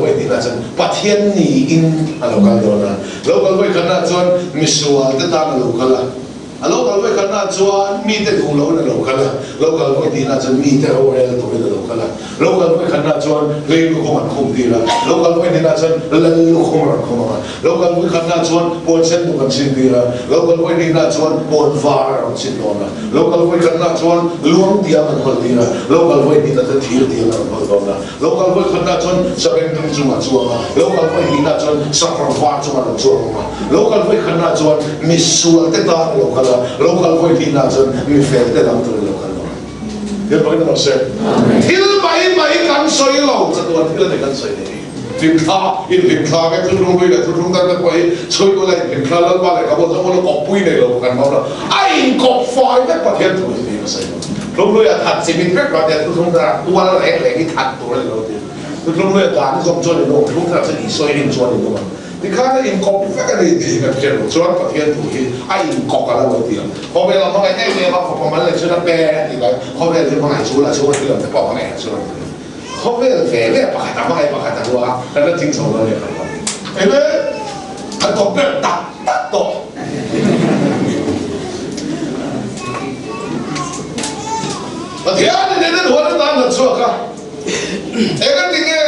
Speaker 1: ไว้ที่นั่นส่วนปัทยันนี่อินโลกาโดนโลกาไว้ขนาดส่วนมิสวาเดตานโลกาโลกาไว้ขนาดส่วนมีแต่ดูโลกาโลกาไว้ที่นั่นส่วนมีแต่โอเรลตัวเป็นโลกาโลกาไว้ขนาดส่วนเลี้ยงลูกมันคุ้มดีละโลกาไว้ที่นั่นส่วนเลี้ยงลูกมันคุ้มมาโลกาไว้ขนาดส่วนปวดเส้นลูกมันชิ้นดีละโลกาไว้ที่นั่นส่วนปวดฟ้ามันชิ้นโดนละโลกาไว้ขนาดส่วนล้วงเดียมันคนดีละโลกาไว้ที่นั่นทีเดียมันคนโดนละโลกาไว้ขนาดส่วนสเปนตึงจุมาจัวมาโลกาไว้ที่นั่นส่วนสักรฟ้าจุมาจัวมาโลกาไว้ขนาดส่วนมิสซัวเตตาโลกาไว้ที่นั่นส่วนมีเฟลเตตังตัวโลกาเดี๋ยวไปกันหน่อยเสร็จที่ไปกันสวยเราจะตัวที่เราไปกันสวยนี่ทิ้งข้าอินทิ้งข้าแค่ทุกตรงไปเลยทุกตรงนั้นไปช่วยก็เลยทิ้งข้าแล้วมาเลยครับว่าทั้งหมดเรากบปุ้ยในเรากันมาแล้วไอ้กบไฟแค่ประเทศตัวนี้ก็ใช่ลงเลยถัดสิบินแค่ประเทศทุกตรงนั้นตัวแรงที่ถัดตัวเลยเราทุกตรงเลยการที่ส่งชวนในโลกทุกตรงนั้นจะอีสวยดิ้นชวนในโลกที่ข้าได้อินกบแค่กันดีกันเช่นชวนประเทศตัวที่ไอ้กบอะไรเราเดียวพอเวลาเราไอ้เนี่ยเราพอมันเลยชวนแปรอีกแล้วพอเวลาเราไอ้ชวนละชวนเดียวแต่พอมันไอ้ชวนเขาเวลาแฝงเนี่ยปากกาไม่ปากกาตัวแล้วก็ทิ้งสองเลยครับ Amen. Anh có biết đặt tổ. Và thế anh nên đến huấn luyện lần sau cả. Em cái tiếng nghe,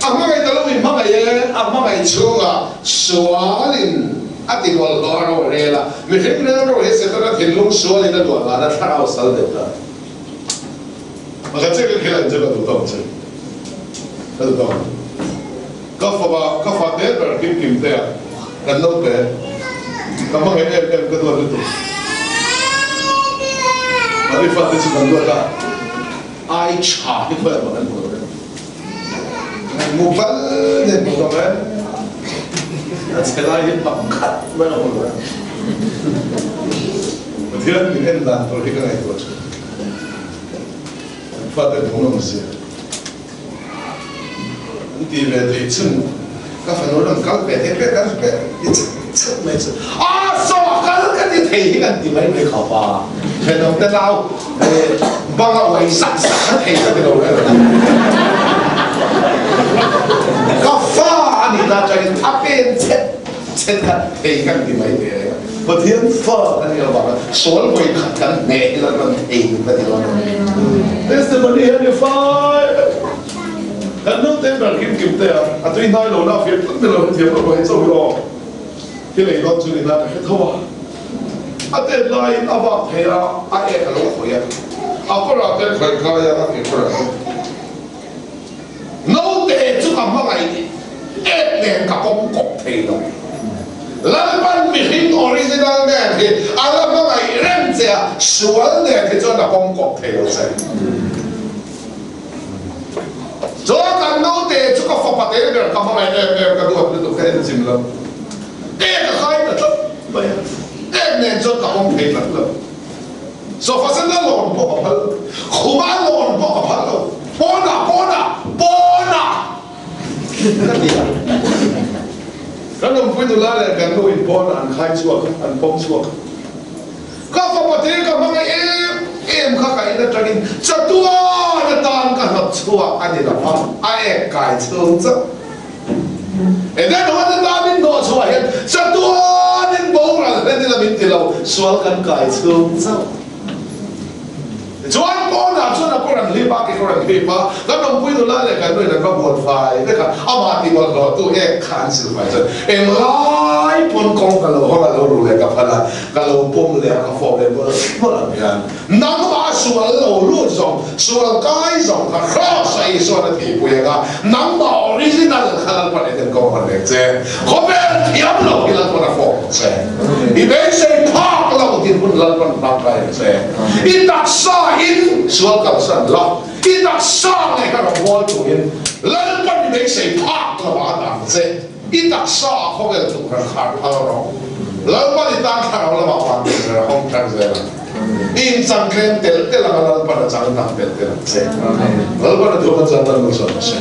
Speaker 1: anh mang cái tao lúc mình mang cái, anh mang cái chuông à, xóa lên, anh tiếng gọi là rồi là, mình hiện nay rồi sẽ tao thiên long xóa lên đó là nó tháo áo sál được rồi. Mà cái cái cái là chỉ là đủ tông chứ, đủ tông. Các phát đến rồi kim kim thế, gần nốt thế, các mang cái cái đồ đó. Mà đi phát đến chỉ gần nốt cả. Ai trả cái phần mà anh muốn mua vẫn nên mua đâu đấy nó sẽ là những bậc cắt mới là mua đấy thì mình nên làm thôi cái này thôi phát đến không làm gì đi về thì chân các phần nói rằng các bé thế bé các bé đi chân mấy chân sao các cái thì cái gì mấy người khảo phá thế nó tên nào bằng cái vậy sẵn sẵn thì cái đâu đấy các pha anh ta cho nên tháp bên chết thì cái gì mấy người và thiên pha anh ta bảo là số người khát cái nè là còn thì cái gì đó testimony anh pha anh nói tên là kim tê à tôi nói lâu nào phiền lắm rồi thì nó có hết rồi cái này nó chú ý là cái thua anh tên lại anh bảo thế à anh ấy cái lỗ thôi à có là tên phải coi ra cái có là nó để chú làm cái này ép lên cả bông cột thì đó lần ban mình original này thì anh làm cái này rèn ra xuân này thì cho là bông cột thì rồi cho cần nó để chú có phòng bát đấy được không phải em cái đồ được cái gì lắm cái khai là chút vậy em nên cho cả ông thấy lắm lắm so phát sinh nó lộn bộ phận không ai lộn bộ phận đâu bona cái gì cái nó phải được là cái nó in bona anh khai chuộc anh bông chuộc các phòng bát đấy các bạn em khác cái đó cho nên cho tua nó tan cả hợp chuộc anh ấy là ai cài thương chứ em đây nó vẫn ta mình nói chuộc hiện cho tua nên bông là nên là mình thì lâu chuộc cần cài thương chứ Joan Bona, Joan Bona liba cái con liba, cái nó vui được lại cái người nó buồn phải, cái cả, ama thì buồn rồi, tôi cancel phải chứ, em lại buồn công cái lâu, cái lâu rồi cái phần là, cái lâu bomเลยcái phôเลยbữa là gì à, nắm mà sủa lâu luôn xong, sủa cái xong cái cross ấy sủa là thì bùi cái, nắm mà original cái là phần này đến công phần này chứ, không phải thiam lâu cái là phần là phô chứ, đi đến xây park lâu thì phần là phần park cái chứ, đi đặt sai in suốt cả sân lọ, in đặt sang này cái đồng hồ chủ in, lần bên này sẽ phát là bạn làm thế, in đặt sang không phải chủ cái khát thao rồi, lần bên này tăng thao là bạn làm thế là không thành thế là, in sang khen tel tel là lần bên này chẳng làm tel tel thế, lần bên này chúng ta chẳng làm được gì.